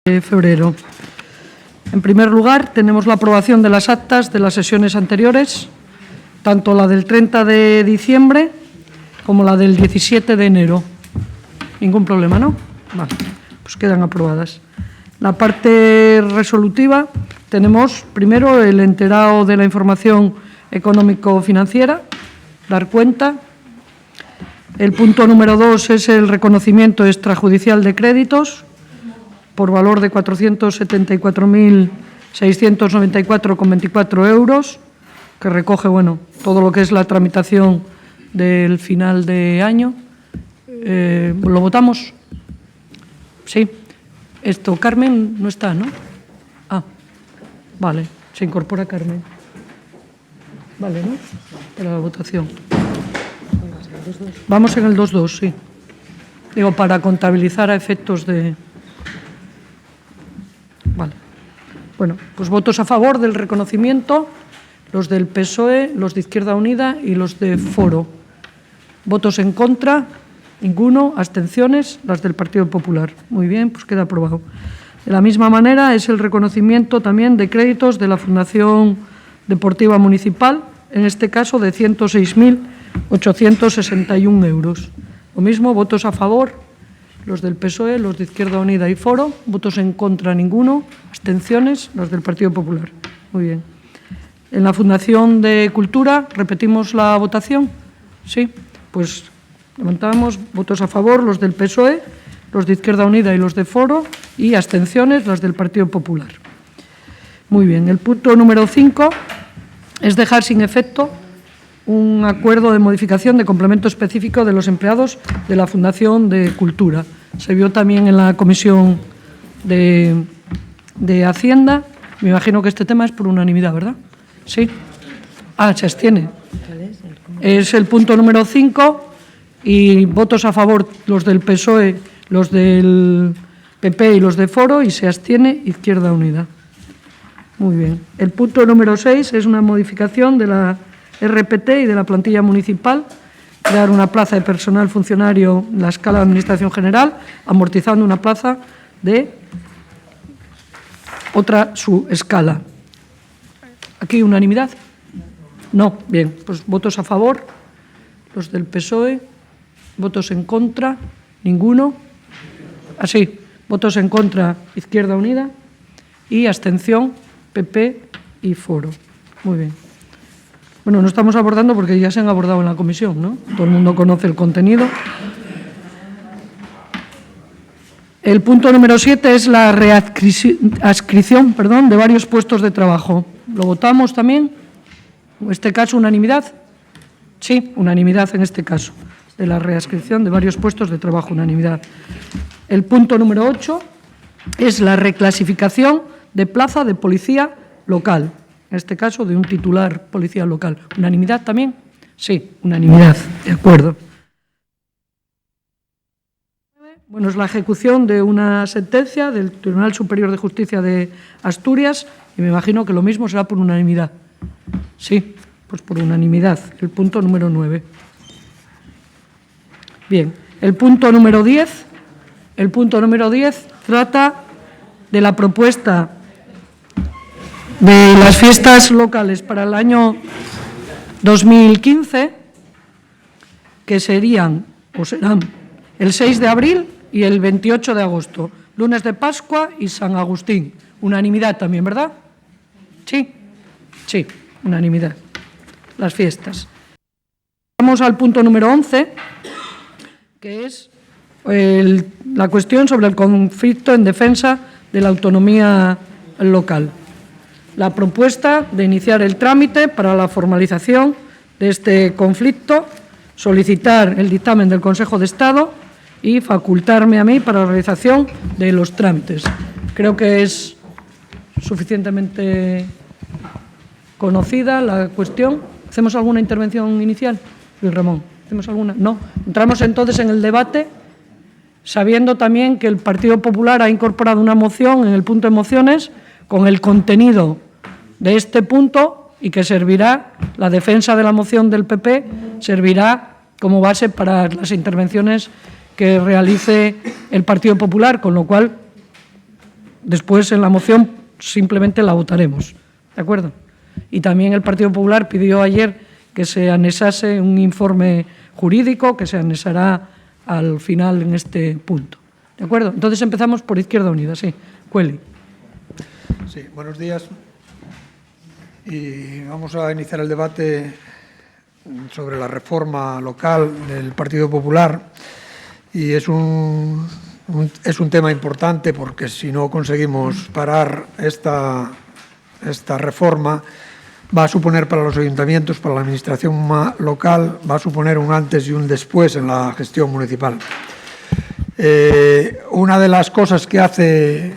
de febrero. En primer lugar, tenemos la aprobación de las actas de las sesiones anteriores, tanto la del 30 de diciembre como la del 17 de enero. Ningún problema, ¿no? Vale, pues quedan aprobadas. La parte resolutiva, tenemos primero el enterado de la información económico-financiera, dar cuenta. El punto número 2 es el reconocimiento extrajudicial de créditos por valor de 474.694,24 euros, que recoge, todo lo que es la tramitación del final de año. ¿Lo votamos? Sí. Esto, Carmen no está, ¿no? Ah, vale, se incorpora Carmen. Vale, ¿no? Para la votación. Vamos en el 2.2, sí. Digo, para contabilizar a efectos de... Vale. Bueno, pues votos a favor del reconocimiento, los del PSOE, los de Izquierda Unida y los de Foro. Votos en contra, ninguno. Abstenciones, las del Partido Popular. Muy bien, pues queda aprobado. De la misma manera es el reconocimiento también de créditos de la Fundación Deportiva Municipal, en este caso de 106.861 euros. Lo mismo, votos a favor, los del PSOE, los de Izquierda Unida y Foro. Votos en contra, ninguno. Abstenciones, los del Partido Popular. Muy bien. En la Fundación de Cultura, ¿repetimos la votación? Sí. Pues levantamos votos a favor, los del PSOE, los de Izquierda Unida y los de Foro, y abstenciones, las del Partido Popular. Muy bien. El punto número 5 es dejar sin efecto un acuerdo de modificación de complemento específico de los empleados de la Fundación de Cultura. Se vio también en la Comisión de Hacienda. Me imagino que este tema es por unanimidad, ¿verdad? Sí. Ah, se abstiene. Es el punto número 5 y votos a favor los del PSOE, los del PP y los de Foro, y se abstiene Izquierda Unida. Muy bien. El punto número 6 es una modificación de la RPT y de la plantilla municipal, crear una plaza de personal funcionario en la escala de Administración General, amortizando una plaza de otra subescala. ¿Aquí unanimidad? No. Bien, pues votos a favor, los del PSOE, votos en contra, ninguno. Así, votos en contra, Izquierda Unida, y abstención, PP y Foro. Muy bien. Bueno, no estamos abordando porque ya se han abordado en la comisión, ¿no? Todo el mundo conoce el contenido. El punto número 7 es la readscripción de varios puestos de trabajo. ¿Lo votamos también? En este caso, ¿unanimidad? Sí, unanimidad en este caso, de la readscripción de varios puestos de trabajo, unanimidad. El punto número 8 es la reclasificación de plaza de policía local. En este caso, de un titular policía local. ¿Unanimidad también? Sí, unanimidad, de acuerdo. Bueno, es la ejecución de una sentencia del Tribunal Superior de Justicia de Asturias y me imagino que lo mismo será por unanimidad. Sí, pues por unanimidad, el punto número 9. Bien, el punto número 10. El punto número 10 trata de la propuesta de las fiestas locales para el año 2015, que serían o serán el 6 de abril y el 28 de agosto, lunes de Pascua y San Agustín. Unanimidad también, ¿verdad? Sí, sí, unanimidad. Las fiestas. Vamos al punto número 11, que es la cuestión sobre el conflicto en defensa de la autonomía local. La propuesta de iniciar el trámite para la formalización de este conflicto, solicitar el dictamen del Consejo de Estado y facultarme a mí para la realización de los trámites. Creo que es suficientemente conocida la cuestión. ¿Hacemos alguna intervención inicial, Luis Ramón? ¿Hacemos alguna? No. Entramos entonces en el debate, sabiendo también que el Partido Popular ha incorporado una moción en el punto de mociones con el contenido de este punto y que servirá, la defensa de la moción del PP, servirá como base para las intervenciones que realice el Partido Popular, con lo cual Después, en la moción, simplemente la votaremos. ¿De acuerdo? Y también el Partido Popular pidió ayer que se anexase un informe jurídico que se anexará al final en este punto. ¿De acuerdo? Entonces empezamos por Izquierda Unida. Sí, Cueli. Sí, buenos días. Y vamos a iniciar el debate sobre la reforma local del Partido Popular. Y es un tema importante porque si no conseguimos parar esta reforma, va a suponer para los ayuntamientos, para la administración local, va a suponer un antes y un después en la gestión municipal. Una de las cosas que hace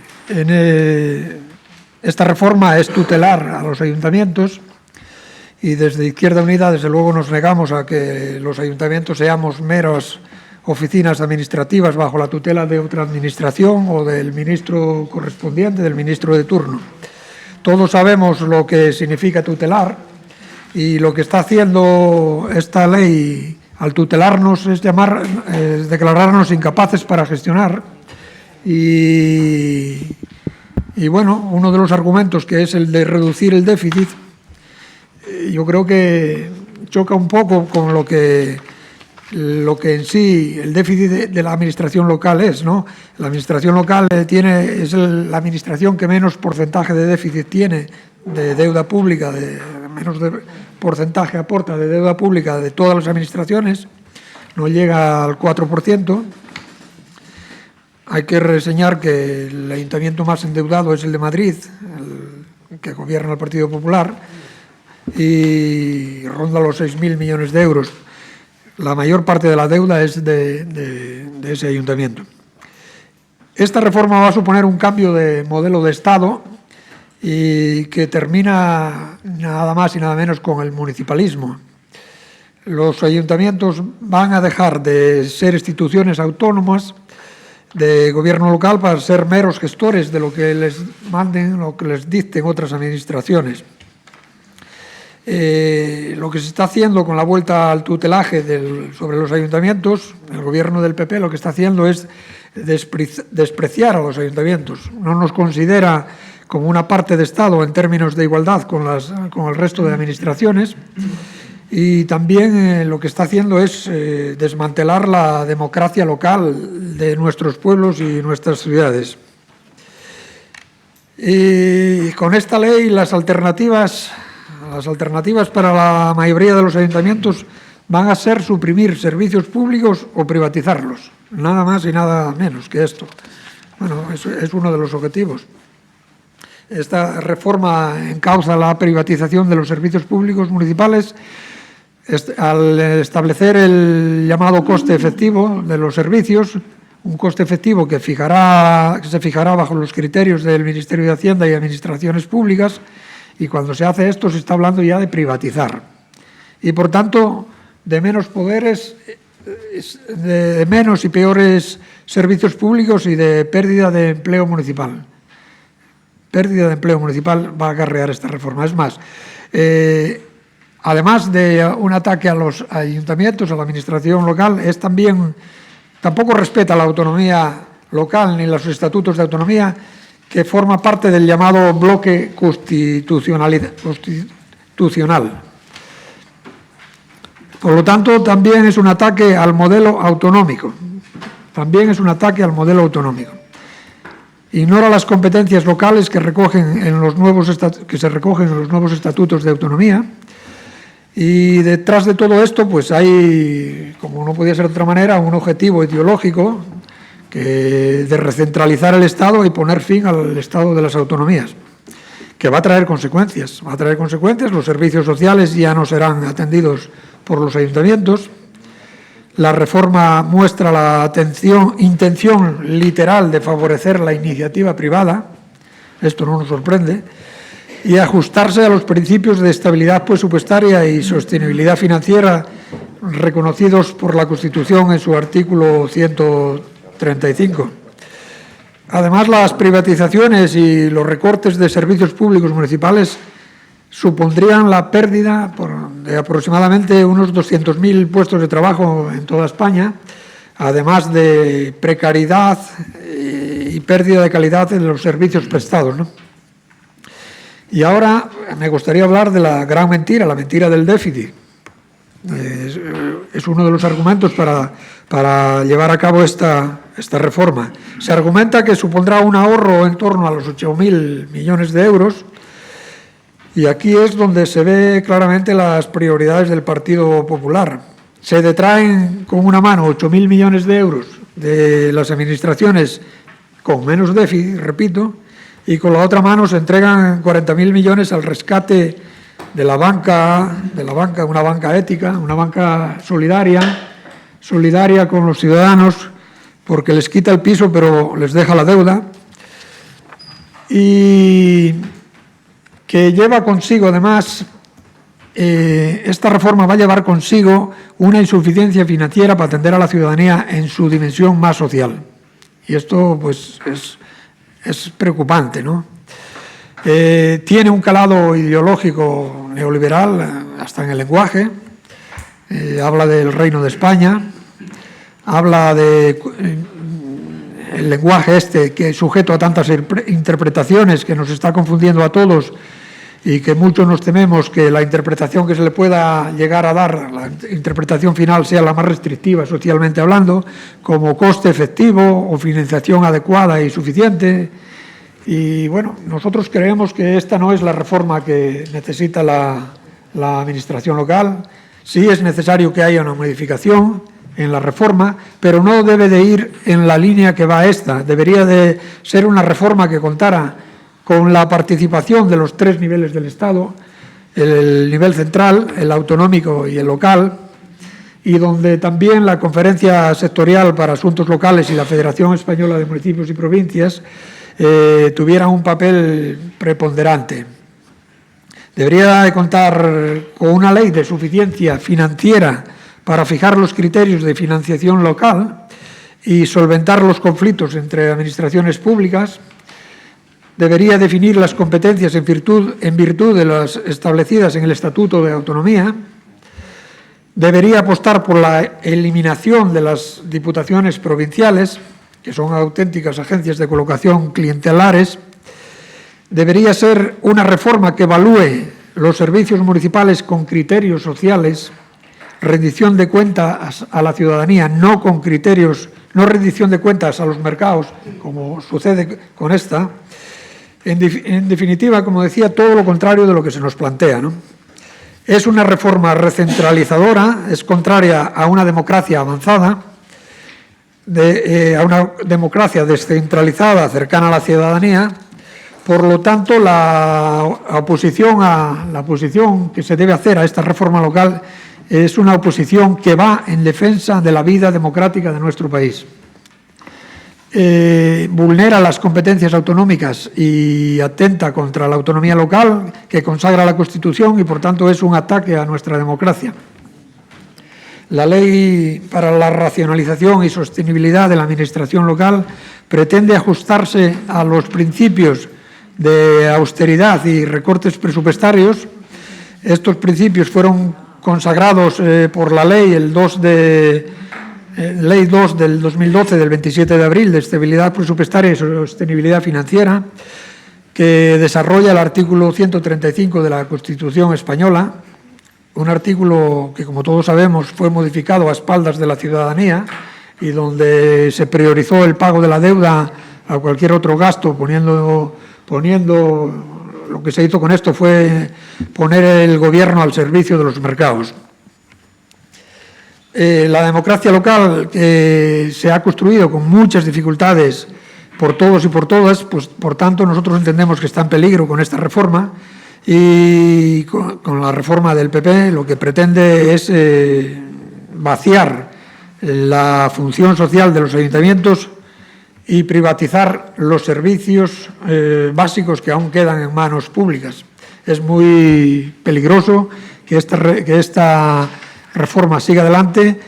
esta reforma es tutelar a los ayuntamientos, y desde Izquierda Unida, desde luego, nos negamos a que los ayuntamientos seamos meras oficinas administrativas bajo la tutela de otra administración o del ministro correspondiente, del ministro de turno. Todos sabemos lo que significa tutelar, y lo que está haciendo esta ley al tutelarnos es declararnos incapaces para gestionar. Y bueno, uno de los argumentos, que es el de reducir el déficit, yo creo que choca un poco con lo que en sí el déficit de la administración local es, ¿no? La administración local es la administración que menos porcentaje de déficit tiene de deuda pública, menos porcentaje aporta de deuda pública de todas las administraciones, no llega al 4%. Hay que reseñar que el ayuntamiento más endeudado es el de Madrid, el que gobierna el Partido Popular, y ronda los 6.000 millones de euros. La mayor parte de la deuda es de ese ayuntamiento. Esta reforma va a suponer un cambio de modelo de Estado y que termina nada más y nada menos con el municipalismo. Los ayuntamientos van a dejar de ser instituciones autónomas de gobierno local para ser meros gestores de lo que les manden, lo que les dicten otras administraciones. Lo que se está haciendo con la vuelta al tutelaje sobre los ayuntamientos, el gobierno del PP lo que está haciendo es despreciar a los ayuntamientos. No nos considera como una parte de Estado en términos de igualdad con el resto de administraciones, y también lo que está haciendo es desmantelar la democracia local de nuestros pueblos y nuestras ciudades. Y con esta ley las alternativas para la mayoría de los ayuntamientos van a ser suprimir servicios públicos o privatizarlos, nada más y nada menos que esto. Bueno, es uno de los objetivos. Esta reforma encauza la privatización de los servicios públicos municipales al establecer el llamado coste efectivo de los servicios, un coste efectivo que se fijará bajo los criterios del Ministerio de Hacienda y Administraciones Públicas. Y cuando se hace esto se está hablando ya de privatizar. Y por tanto, de menos poderes, de menos y peores servicios públicos y de pérdida de empleo municipal. Pérdida de empleo municipal va a acarrear esta reforma. Es más, además de un ataque a los ayuntamientos, a la administración local, tampoco respeta la autonomía local ni los estatutos de autonomía, que forma parte del llamado bloque constitucional. Por lo tanto, también es un ataque al modelo autonómico. Ignora las competencias locales que se recogen en los nuevos estatutos de autonomía. Y detrás de todo esto, pues hay, como no podía ser de otra manera, un objetivo ideológico de recentralizar el Estado y poner fin al Estado de las autonomías, que va a traer consecuencias. Los servicios sociales ya no serán atendidos por los ayuntamientos. La reforma muestra la intención literal de favorecer la iniciativa privada, esto no nos sorprende, y ajustarse a los principios de estabilidad presupuestaria y sostenibilidad financiera reconocidos por la Constitución en su artículo 135. Además, las privatizaciones y los recortes de servicios públicos municipales supondrían la pérdida de aproximadamente unos 200.000 puestos de trabajo en toda España, además de precariedad y pérdida de calidad en los servicios prestados, ¿no? Y ahora me gustaría hablar de la gran mentira, la mentira del déficit. Es uno de los argumentos para llevar a cabo esta reforma. Se argumenta que supondrá un ahorro en torno a los 8.000 millones de euros, y aquí es donde se ve claramente las prioridades del Partido Popular. Se detraen con una mano 8.000 millones de euros de las administraciones con menos déficit, repito, y con la otra mano se entregan 40.000 millones al rescate de la banca, una banca ética, una banca solidaria con los ciudadanos, porque les quita el piso pero les deja la deuda, y que lleva consigo además, esta reforma va a llevar consigo una insuficiencia financiera para atender a la ciudadanía en su dimensión más social. Y esto pues es preocupante, ¿no? Tiene un calado ideológico neoliberal hasta en el lenguaje. Habla del Reino de España, habla de el lenguaje que es sujeto a tantas interpretaciones que nos está confundiendo a todos, y que muchos nos tememos que la interpretación que se le pueda llegar a dar, la interpretación final, sea la más restrictiva socialmente hablando, como coste efectivo o financiación adecuada y suficiente. Y bueno, nosotros creemos que esta no es la reforma que necesita la administración local. Sí es necesario que haya una modificación en la reforma, pero no debe de ir en la línea que va esta. Debería de ser una reforma que contara con la participación de los tres niveles del Estado, el nivel central, el autonómico y el local, y donde también la Conferencia Sectorial para Asuntos Locales y la Federación Española de Municipios y Provincias tuvieran un papel preponderante. Debería de contar con una ley de suficiencia financiera para fijar los criterios de financiación local y solventar los conflictos entre administraciones públicas. Debería definir las competencias en virtud de las establecidas en el Estatuto de Autonomía. Debería apostar por la eliminación de las diputaciones provinciales, que son auténticas agencias de colocación clientelares. Debería ser una reforma que evalúe los servicios municipales con criterios sociales, rendición de cuentas a la ciudadanía, no con criterios, no rendición de cuentas a los mercados, como sucede con esta. En definitiva, como decía, todo lo contrario de lo que se nos plantea, ¿no? Es una reforma recentralizadora, es contraria a una democracia avanzada, a una democracia descentralizada, cercana a la ciudadanía. Por lo tanto, la oposición que se debe hacer a esta reforma local es una oposición que va en defensa de la vida democrática de nuestro país. Vulnera las competencias autonómicas y atenta contra la autonomía local que consagra la Constitución, y por tanto es un ataque a nuestra democracia. La Ley para la Racionalización y Sostenibilidad de la Administración Local pretende ajustarse a los principios de austeridad y recortes presupuestarios. Estos principios fueron consagrados por la Ley Ley 2 del 2012, del 27 de abril, de Estabilidad Presupuestaria y Sostenibilidad Financiera, que desarrolla el artículo 135 de la Constitución española, un artículo que, como todos sabemos, fue modificado a espaldas de la ciudadanía y donde se priorizó el pago de la deuda a cualquier otro gasto, poniendo lo que se hizo con esto fue poner el gobierno al servicio de los mercados. La democracia local, que se ha construido con muchas dificultades por todos y por todas, pues por tanto nosotros entendemos que está en peligro con esta reforma, y con la reforma del PP lo que pretende es vaciar la función social de los ayuntamientos y privatizar los servicios básicos que aún quedan en manos públicas. Es muy peligroso que esta reforma siga adelante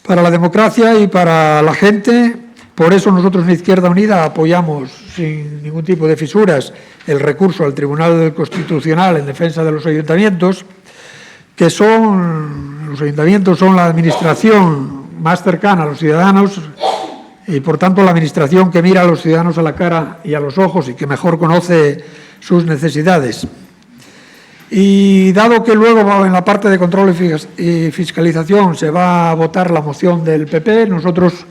para la democracia y para la gente. Por eso nosotros en Izquierda Unida apoyamos sin ningún tipo de fisuras el recurso al Tribunal Constitucional en defensa de los ayuntamientos, los ayuntamientos son la administración más cercana a los ciudadanos y, por tanto, la Administración que mira a los ciudadanos a la cara y a los ojos y que mejor conoce sus necesidades. Y dado que luego en la parte de control y fiscalización se va a votar la moción del PP, nosotros,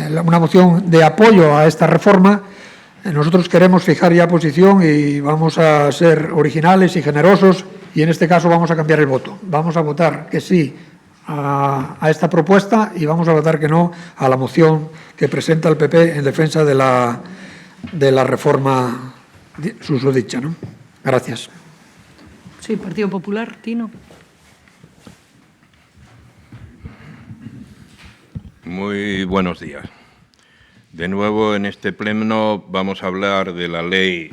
una moción de apoyo a esta reforma, nosotros queremos fijar ya posición y vamos a ser originales y generosos y en este caso vamos a cambiar el voto. Vamos a votar que sí a esta propuesta y vamos a votar que no a la moción que presenta el PP en defensa de la reforma susodicha, ¿no? Gracias. Sí, Partido Popular, Tino. Muy buenos días. De nuevo, en este pleno vamos a hablar de la Ley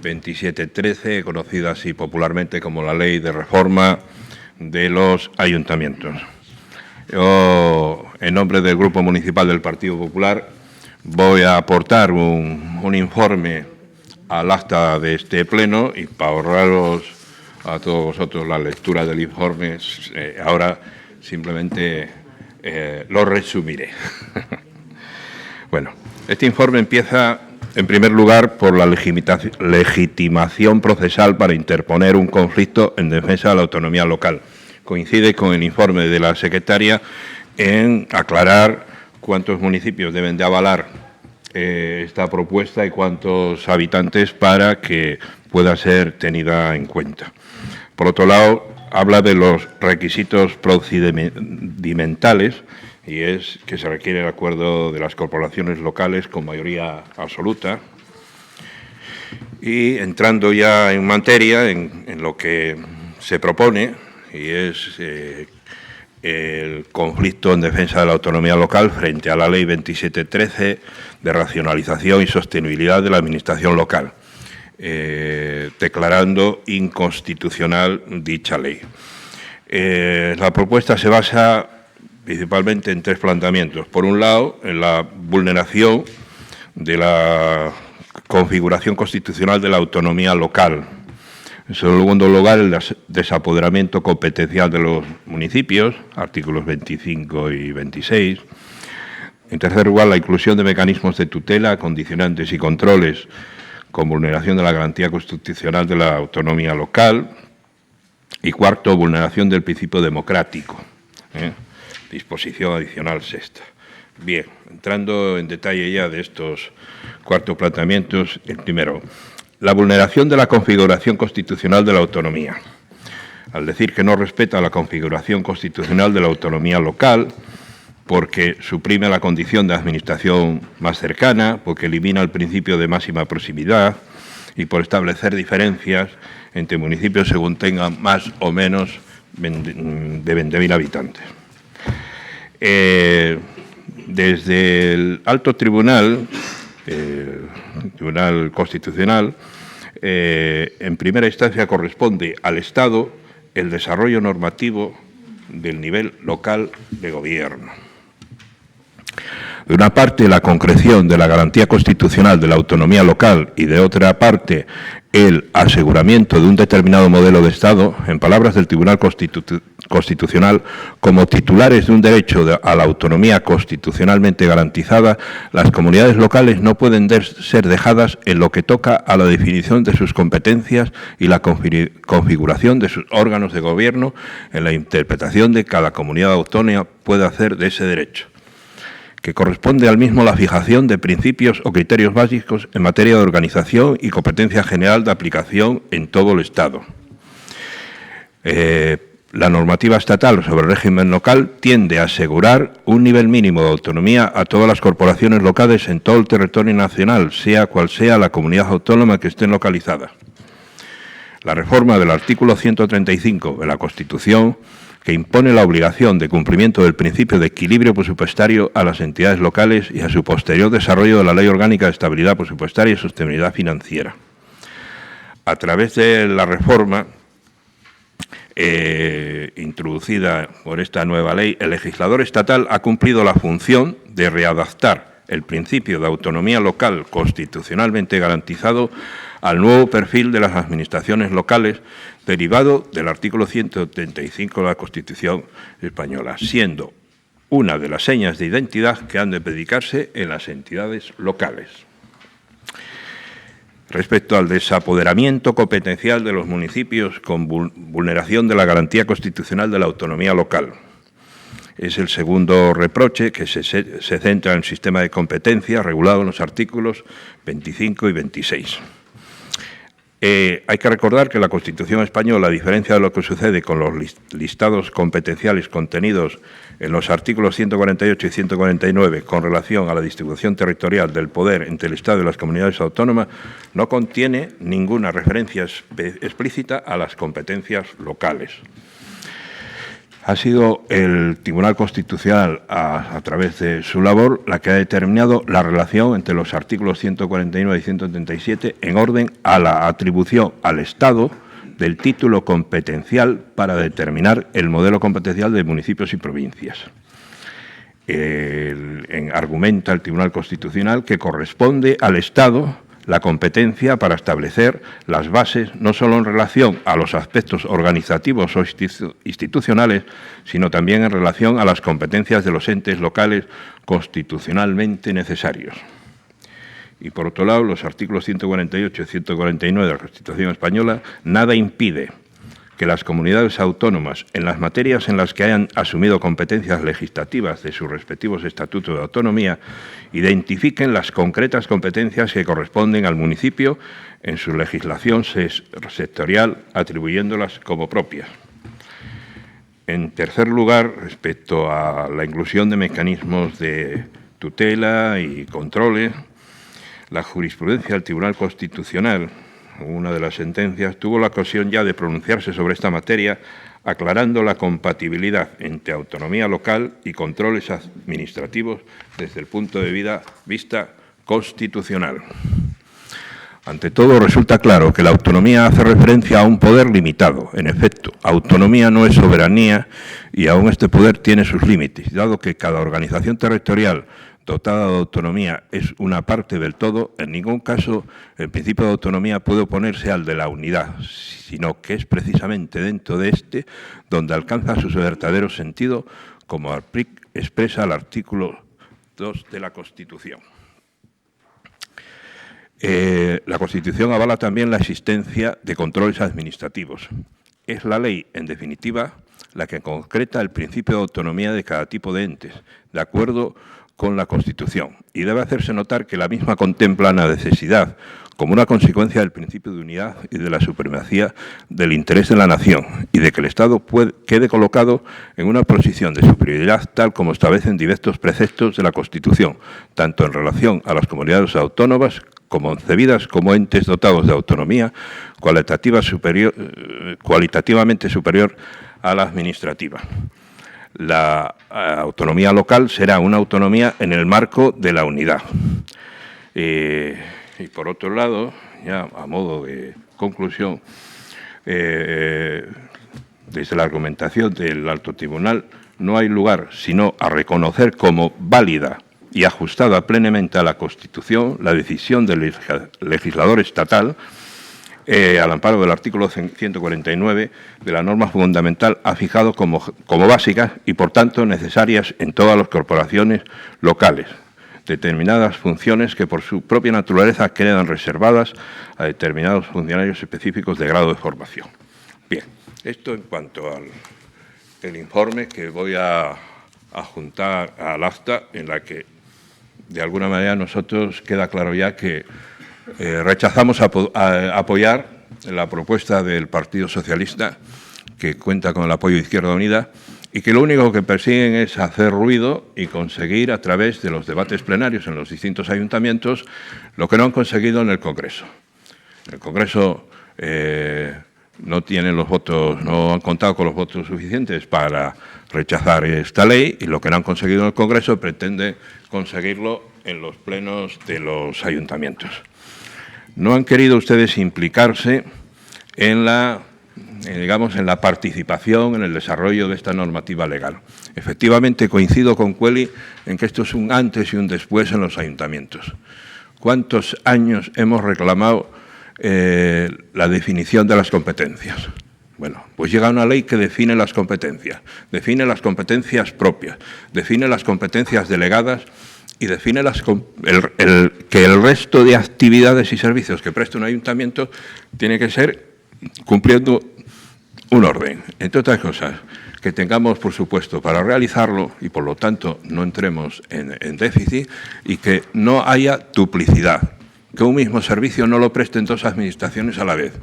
2713, conocida así popularmente como la Ley de Reforma de los Ayuntamientos. Yo, en nombre del Grupo Municipal del Partido Popular, voy a aportar un informe al acta de este pleno y para ahorraros a todos vosotros la lectura del informe, ahora simplemente lo resumiré. Bueno, este informe empieza, en primer lugar, por la legitimación procesal para interponer un conflicto en defensa de la autonomía local. Coincide con el informe de la secretaria en aclarar cuántos municipios deben de avalar esta propuesta y cuántos habitantes para que pueda ser tenida en cuenta. Por otro lado, habla de los requisitos procedimentales y es que se requiere el acuerdo de las corporaciones locales con mayoría absoluta. Y entrando ya en materia, en lo que se propone, y es el conflicto en defensa de la autonomía local frente a la Ley 2713 de racionalización y sostenibilidad de la administración local, declarando inconstitucional dicha ley. La propuesta se basa principalmente en tres planteamientos. Por un lado, en la vulneración de la configuración constitucional de la autonomía local. En segundo lugar, el desapoderamiento competencial de los municipios, artículos 25 y 26. En tercer lugar, la inclusión de mecanismos de tutela, condicionantes y controles con vulneración de la garantía constitucional de la autonomía local. Y cuarto, vulneración del principio democrático. Disposición adicional sexta. Bien, entrando en detalle ya de estos cuatro planteamientos, el primero, la vulneración de la configuración constitucional de la autonomía. Al decir que no respeta la configuración constitucional de la autonomía local, porque suprime la condición de administración más cercana, porque elimina el principio de máxima proximidad y por establecer diferencias entre municipios según tengan más o menos de 20.000 habitantes. Desde el Alto Tribunal, Tribunal Constitucional, en primera instancia corresponde al Estado el desarrollo normativo del nivel local de gobierno. De una parte, la concreción de la garantía constitucional de la autonomía local y de otra parte, el aseguramiento de un determinado modelo de Estado, en palabras del Tribunal Constitucional, como titulares de un derecho a la autonomía constitucionalmente garantizada, las comunidades locales no pueden ser dejadas en lo que toca a la definición de sus competencias y la configuración de sus órganos de gobierno en la interpretación de que cada comunidad autónoma puede hacer de ese derecho, que corresponde al mismo la fijación de principios o criterios básicos en materia de organización y competencia general de aplicación en todo el Estado. La normativa estatal sobre el régimen local tiende a asegurar un nivel mínimo de autonomía a todas las corporaciones locales en todo el territorio nacional, sea cual sea la comunidad autónoma que estén localizadas. La reforma del artículo 135 de la Constitución, que impone la obligación de cumplimiento del principio de equilibrio presupuestario a las entidades locales y a su posterior desarrollo de la Ley Orgánica de Estabilidad Presupuestaria y Sostenibilidad Financiera. A través de la reforma introducida por esta nueva ley, el legislador estatal ha cumplido la función de readaptar el principio de autonomía local constitucionalmente garantizado al nuevo perfil de las administraciones locales derivado del artículo 135 de la Constitución española, siendo una de las señas de identidad que han de predicarse en las entidades locales. Respecto al desapoderamiento competencial de los municipios con vulneración de la garantía constitucional de la autonomía local, es el segundo reproche, que se centra en el sistema de competencia regulado en los artículos 25 y 26. Hay que recordar que la Constitución española, a diferencia de lo que sucede con los listados competenciales contenidos en los artículos 148 y 149 con relación a la distribución territorial del poder entre el Estado y las comunidades autónomas, no contiene ninguna referencia explícita a las competencias locales. Ha sido el Tribunal Constitucional, a través de su labor, la que ha determinado la relación entre los artículos 149 y 137 en orden a la atribución al Estado del título competencial para determinar el modelo competencial de municipios y provincias. Argumenta el Tribunal Constitucional que corresponde al Estado la competencia para establecer las bases no solo en relación a los aspectos organizativos o institucionales, sino también en relación a las competencias de los entes locales constitucionalmente necesarios. Y por otro lado, los artículos 148 y 149 de la Constitución española nada impide que las comunidades autónomas, en las materias en las que hayan asumido competencias legislativas de sus respectivos estatutos de autonomía, identifiquen las concretas competencias que corresponden al municipio en su legislación sectorial, atribuyéndolas como propias. En tercer lugar, respecto a la inclusión de mecanismos de tutela y controles, la jurisprudencia del Tribunal Constitucional, una de las sentencias, tuvo la ocasión ya de pronunciarse sobre esta materia, aclarando la compatibilidad entre autonomía local y controles administrativos desde el punto de vista constitucional. Ante todo, resulta claro que la autonomía hace referencia a un poder limitado. En efecto, autonomía no es soberanía y aún este poder tiene sus límites, dado que cada organización territorial dotada de autonomía es una parte del todo. En ningún caso el principio de autonomía puede oponerse al de la unidad, sino que es precisamente dentro de este donde alcanza su verdadero sentido, como expresa el artículo 2 de la Constitución. La Constitución avala también la existencia de controles administrativos. Es la ley, en definitiva, la que concreta el principio de autonomía de cada tipo de entes, de acuerdo con la Constitución, y debe hacerse notar que la misma contempla la necesidad, como una consecuencia del principio de unidad y de la supremacía del interés de la nación, y de que el Estado quede colocado en una posición de superioridad tal como establecen diversos preceptos de la Constitución, tanto en relación a las comunidades autónomas concebidas como entes dotados de autonomía cualitativamente superior a la administrativa. La autonomía local será una autonomía en el marco de la unidad. Y por otro lado, ya a modo de conclusión, desde la argumentación del Alto Tribunal, no hay lugar sino a reconocer como válida y ajustada plenamente a la Constitución la decisión del legislador estatal, al amparo del artículo 149 de la norma fundamental, ha fijado como básicas y, por tanto, necesarias en todas las corporaciones locales, determinadas funciones que por su propia naturaleza quedan reservadas a determinados funcionarios específicos de grado de formación. Bien, esto en cuanto al informe que voy a juntar al acta, en la que, de alguna manera, nosotros queda claro ya que rechazamos apoyar la propuesta del Partido Socialista, que cuenta con el apoyo de Izquierda Unida, y que lo único que persiguen es hacer ruido y conseguir, a través de los debates plenarios en los distintos ayuntamientos, lo que no han conseguido en el Congreso. El Congreso no tienen los votos, no han contado con los votos suficientes para rechazar esta ley, y lo que no han conseguido en el Congreso pretende conseguirlo en los plenos de los ayuntamientos. No han querido ustedes implicarse en la digamos, en la participación, en el desarrollo de esta normativa legal. Efectivamente, coincido con Cueli en que esto es un antes y un después en los ayuntamientos. ¿Cuántos años hemos reclamado la definición de las competencias? Bueno, pues llega una ley que define las competencias propias, define las competencias delegadas y define que el resto de actividades y servicios que presta un ayuntamiento tiene que ser cumpliendo un orden. Entre otras cosas, que tengamos presupuesto para realizarlo y, por lo tanto, no entremos en déficit y que no haya duplicidad, que un mismo servicio no lo presten dos administraciones a la vez.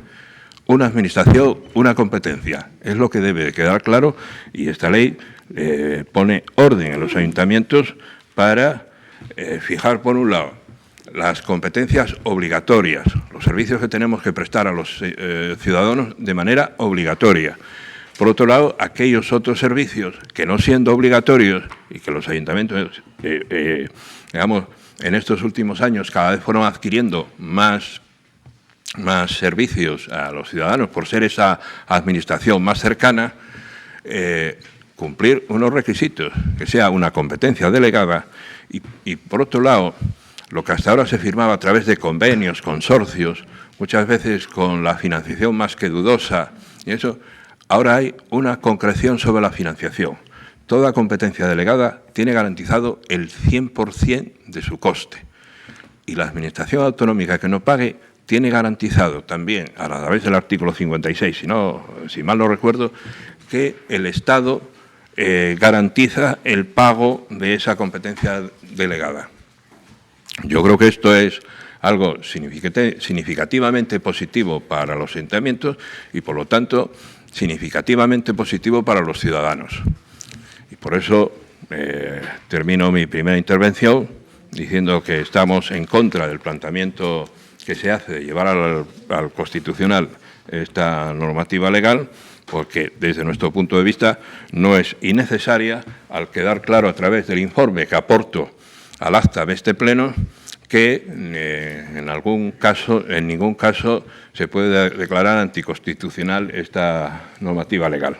Una administración, una competencia. Es lo que debe de quedar claro y esta ley pone orden en los ayuntamientos para fijar, por un lado, las competencias obligatorias, los servicios que tenemos que prestar a los ciudadanos de manera obligatoria. Por otro lado, aquellos otros servicios que no siendo obligatorios y que los ayuntamientos, digamos, en estos últimos años cada vez fueron adquiriendo más servicios a los ciudadanos por ser esa administración más cercana, cumplir unos requisitos, que sea una competencia delegada y, por otro lado, lo que hasta ahora se firmaba a través de convenios, consorcios, muchas veces con la financiación más que dudosa, y eso, ahora hay una concreción sobre la financiación. Toda competencia delegada tiene garantizado el 100% de su coste y la administración autonómica que no pague tiene garantizado también, a través del artículo 56, si mal no recuerdo, que el Estado garantiza el pago de esa competencia delegada. Yo creo que esto es algo significativamente positivo para los ayuntamientos y, por lo tanto, significativamente positivo para los ciudadanos. Y por eso termino mi primera intervención diciendo que estamos en contra del planteamiento que se hace de llevar al Constitucional esta normativa legal, porque desde nuestro punto de vista no es innecesaria, al quedar claro a través del informe que aporto al acta de este pleno, que en ningún caso se puede declarar anticonstitucional esta normativa legal.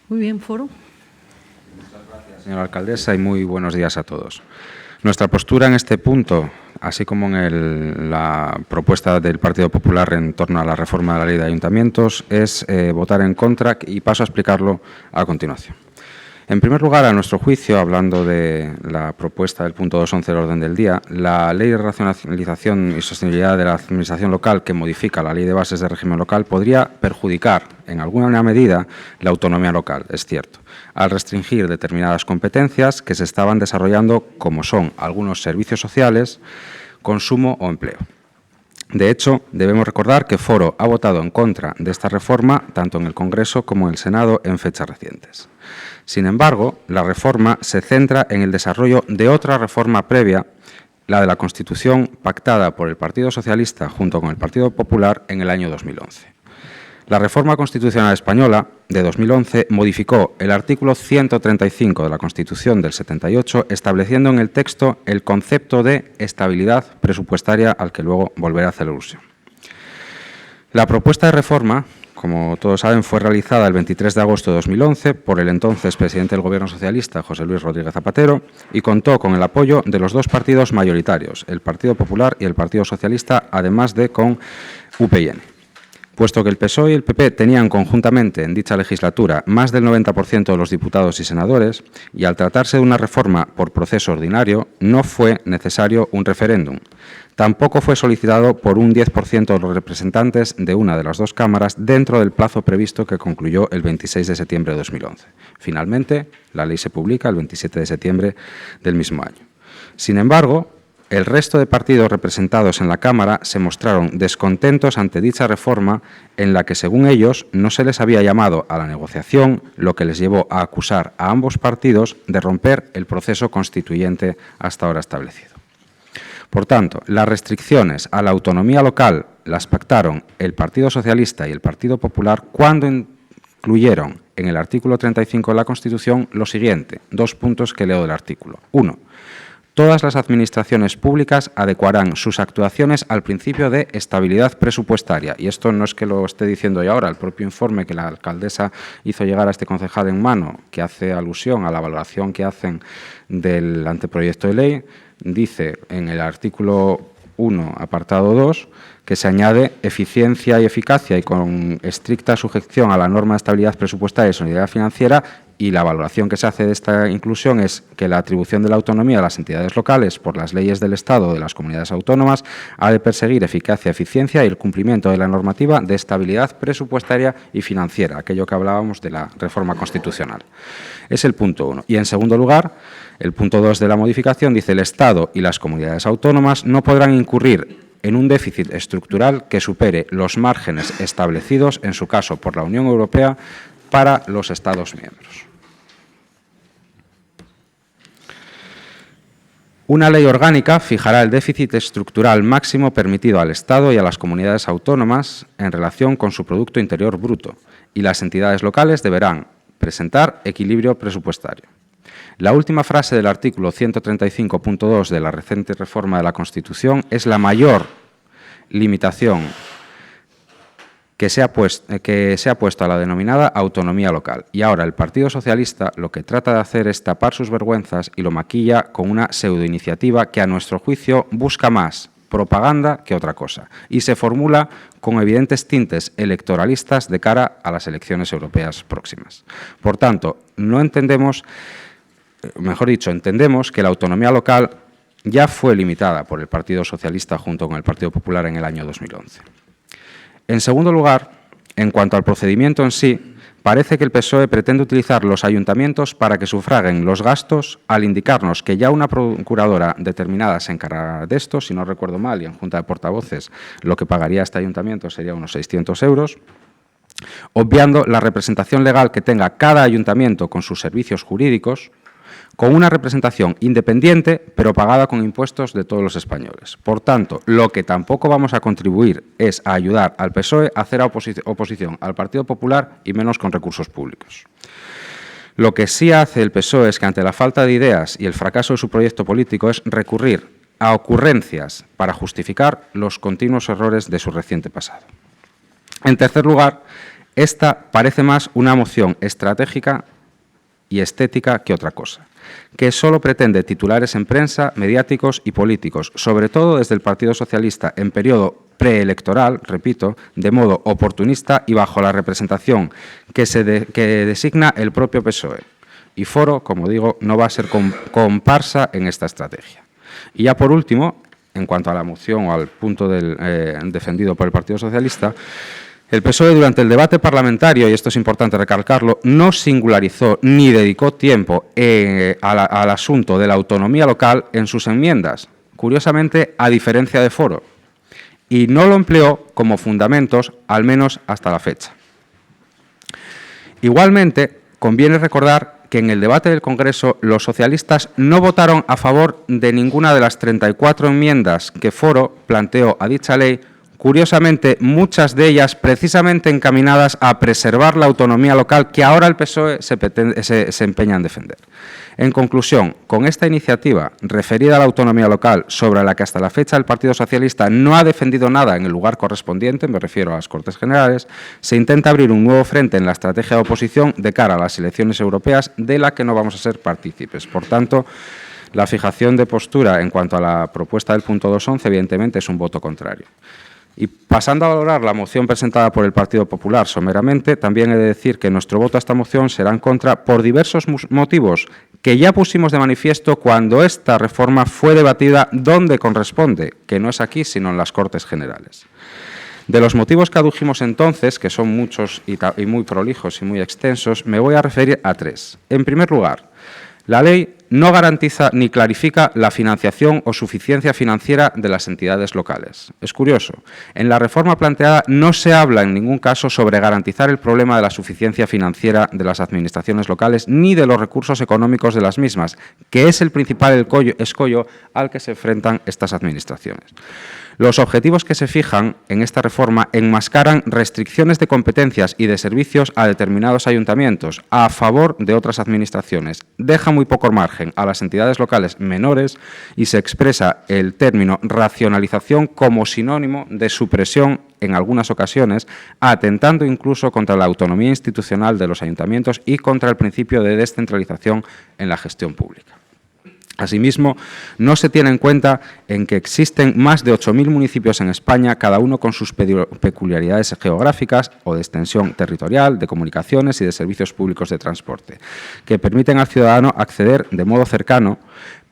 Muy bien, Foro. Muchas gracias, señora alcaldesa, y muy buenos días a todos. Nuestra postura en este punto, así como en la propuesta del Partido Popular en torno a la reforma de la Ley de Ayuntamientos, es votar en contra y paso a explicarlo a continuación. En primer lugar, a nuestro juicio, hablando de la propuesta del punto 2.11 del orden del día, la Ley de Racionalización y Sostenibilidad de la Administración Local, que modifica la Ley de Bases de Régimen Local, podría perjudicar en alguna medida la autonomía local, es cierto, al restringir determinadas competencias que se estaban desarrollando, como son algunos servicios sociales, consumo o empleo. De hecho, debemos recordar que Foro ha votado en contra de esta reforma tanto en el Congreso como en el Senado en fechas recientes. Sin embargo, la reforma se centra en el desarrollo de otra reforma previa, la de la Constitución pactada por el Partido Socialista junto con el Partido Popular en el año 2011. La reforma constitucional española de 2011 modificó el artículo 135 de la Constitución del 78, estableciendo en el texto el concepto de estabilidad presupuestaria, al que luego volveré a hacer alusión. La propuesta de reforma, como todos saben, fue realizada el 23 de agosto de 2011 por el entonces presidente del Gobierno socialista, José Luis Rodríguez Zapatero, y contó con el apoyo de los dos partidos mayoritarios, el Partido Popular y el Partido Socialista, además de con UPyN. Puesto que el PSOE y el PP tenían conjuntamente en dicha legislatura más del 90% de los diputados y senadores, y al tratarse de una reforma por proceso ordinario, no fue necesario un referéndum. Tampoco fue solicitado por un 10% de los representantes de una de las dos cámaras dentro del plazo previsto, que concluyó el 26 de septiembre de 2011. Finalmente, la ley se publica el 27 de septiembre del mismo año. Sin embargo, el resto de partidos representados en la Cámara se mostraron descontentos ante dicha reforma, en la que, según ellos, no se les había llamado a la negociación, lo que les llevó a acusar a ambos partidos de romper el proceso constituyente hasta ahora establecido. Por tanto, las restricciones a la autonomía local las pactaron el Partido Socialista y el Partido Popular cuando incluyeron en el artículo 35 de la Constitución lo siguiente, dos puntos que leo del artículo. 1. Todas las administraciones públicas adecuarán sus actuaciones al principio de estabilidad presupuestaria. Y esto no es que lo esté diciendo yo ahora, el propio informe que la alcaldesa hizo llegar a este concejal en mano, que hace alusión a la valoración que hacen del anteproyecto de ley, dice en el artículo 1, apartado 2, que se añade eficiencia y eficacia y con estricta sujeción a la norma de estabilidad presupuestaria y solidaridad financiera, y la valoración que se hace de esta inclusión es que la atribución de la autonomía a las entidades locales por las leyes del Estado o de las comunidades autónomas ha de perseguir eficacia, eficiencia y el cumplimiento de la normativa de estabilidad presupuestaria y financiera, aquello que hablábamos de la reforma constitucional. Es el punto 1. Y en segundo lugar, el punto 2 de la modificación dice: el Estado y las comunidades autónomas no podrán incurrir en un déficit estructural que supere los márgenes establecidos, en su caso por la Unión Europea, para los Estados miembros. Una ley orgánica fijará el déficit estructural máximo permitido al Estado y a las comunidades autónomas en relación con su Producto Interior Bruto, y las entidades locales deberán presentar equilibrio presupuestario. La última frase del artículo 135.2 de la reciente reforma de la Constitución es la mayor limitación que se ha puesto a la denominada autonomía local. Y ahora el Partido Socialista lo que trata de hacer es tapar sus vergüenzas y lo maquilla con una pseudoiniciativa que, a nuestro juicio, busca más propaganda que otra cosa, y se formula con evidentes tintes electoralistas de cara a las elecciones europeas próximas. Por tanto, entendemos que la autonomía local ya fue limitada por el Partido Socialista junto con el Partido Popular en el año 2011. En segundo lugar, en cuanto al procedimiento en sí, parece que el PSOE pretende utilizar los ayuntamientos para que sufraguen los gastos al indicarnos que ya una procuradora determinada se encargará de esto, si no recuerdo mal, y en Junta de Portavoces lo que pagaría este ayuntamiento sería unos 600 euros, obviando la representación legal que tenga cada ayuntamiento con sus servicios jurídicos, con una representación independiente, pero pagada con impuestos de todos los españoles. Por tanto, lo que tampoco vamos a contribuir es a ayudar al PSOE a hacer oposición al Partido Popular, y menos con recursos públicos. Lo que sí hace el PSOE es que, ante la falta de ideas y el fracaso de su proyecto político, es recurrir a ocurrencias para justificar los continuos errores de su reciente pasado. En tercer lugar, esta parece más una moción estratégica y estética que otra cosa, que solo pretende titulares en prensa, mediáticos y políticos, sobre todo desde el Partido Socialista en periodo preelectoral, repito, de modo oportunista y bajo la representación que designa el propio PSOE. Y Foro, como digo, no va a ser comparsa en esta estrategia. Y ya por último, en cuanto a la moción o al punto defendido por el Partido Socialista, el PSOE durante el debate parlamentario, y esto es importante recalcarlo, no singularizó ni dedicó tiempo al asunto de la autonomía local en sus enmiendas, curiosamente a diferencia de Foro, y no lo empleó como fundamentos, al menos hasta la fecha. Igualmente, conviene recordar que en el debate del Congreso los socialistas no votaron a favor de ninguna de las 34 enmiendas que Foro planteó a dicha ley, curiosamente, muchas de ellas precisamente encaminadas a preservar la autonomía local que ahora el PSOE se empeña en defender. En conclusión, con esta iniciativa referida a la autonomía local, sobre la que hasta la fecha el Partido Socialista no ha defendido nada en el lugar correspondiente, me refiero a las Cortes Generales, se intenta abrir un nuevo frente en la estrategia de oposición de cara a las elecciones europeas, de la que no vamos a ser partícipes. Por tanto, la fijación de postura en cuanto a la propuesta del punto 2.11, evidentemente, es un voto contrario. Y pasando a valorar la moción presentada por el Partido Popular someramente, también he de decir que nuestro voto a esta moción será en contra por diversos motivos que ya pusimos de manifiesto cuando esta reforma fue debatida donde corresponde, que no es aquí, sino en las Cortes Generales. De los motivos que adujimos entonces, que son muchos y muy prolijos y muy extensos, me voy a referir a tres. En primer lugar, la ley no garantiza ni clarifica la financiación o suficiencia financiera de las entidades locales. Es curioso, en la reforma planteada no se habla en ningún caso sobre garantizar el problema de la suficiencia financiera de las administraciones locales ni de los recursos económicos de las mismas, que es el principal escollo al que se enfrentan estas administraciones. Los objetivos que se fijan en esta reforma enmascaran restricciones de competencias y de servicios a determinados ayuntamientos a favor de otras administraciones. Deja muy poco margen acogen a las entidades locales menores y se expresa el término racionalización como sinónimo de supresión en algunas ocasiones, atentando incluso contra la autonomía institucional de los ayuntamientos y contra el principio de descentralización en la gestión pública. Asimismo, no se tiene en cuenta en que existen más de 8.000 municipios en España, cada uno con sus peculiaridades geográficas o de extensión territorial, de comunicaciones y de servicios públicos de transporte, que permiten al ciudadano acceder de modo cercano,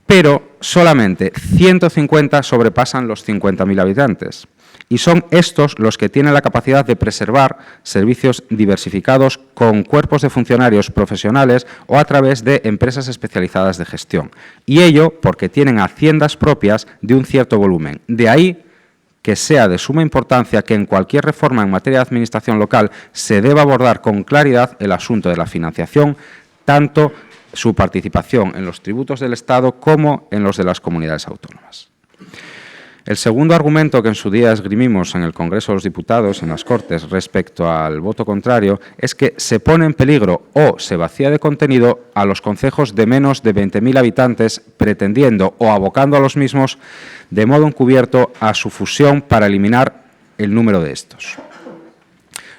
pero solamente 150 sobrepasan los 50.000 habitantes. Y son estos los que tienen la capacidad de preservar servicios diversificados con cuerpos de funcionarios profesionales o a través de empresas especializadas de gestión. Y ello porque tienen haciendas propias de un cierto volumen. De ahí que sea de suma importancia que en cualquier reforma en materia de administración local se deba abordar con claridad el asunto de la financiación, tanto su participación en los tributos del Estado como en los de las comunidades autónomas. El segundo argumento que en su día esgrimimos en el Congreso de los Diputados, en las Cortes, respecto al voto contrario, es que se pone en peligro o se vacía de contenido a los concejos de menos de 20.000 habitantes, pretendiendo o abocando a los mismos de modo encubierto a su fusión para eliminar el número de estos.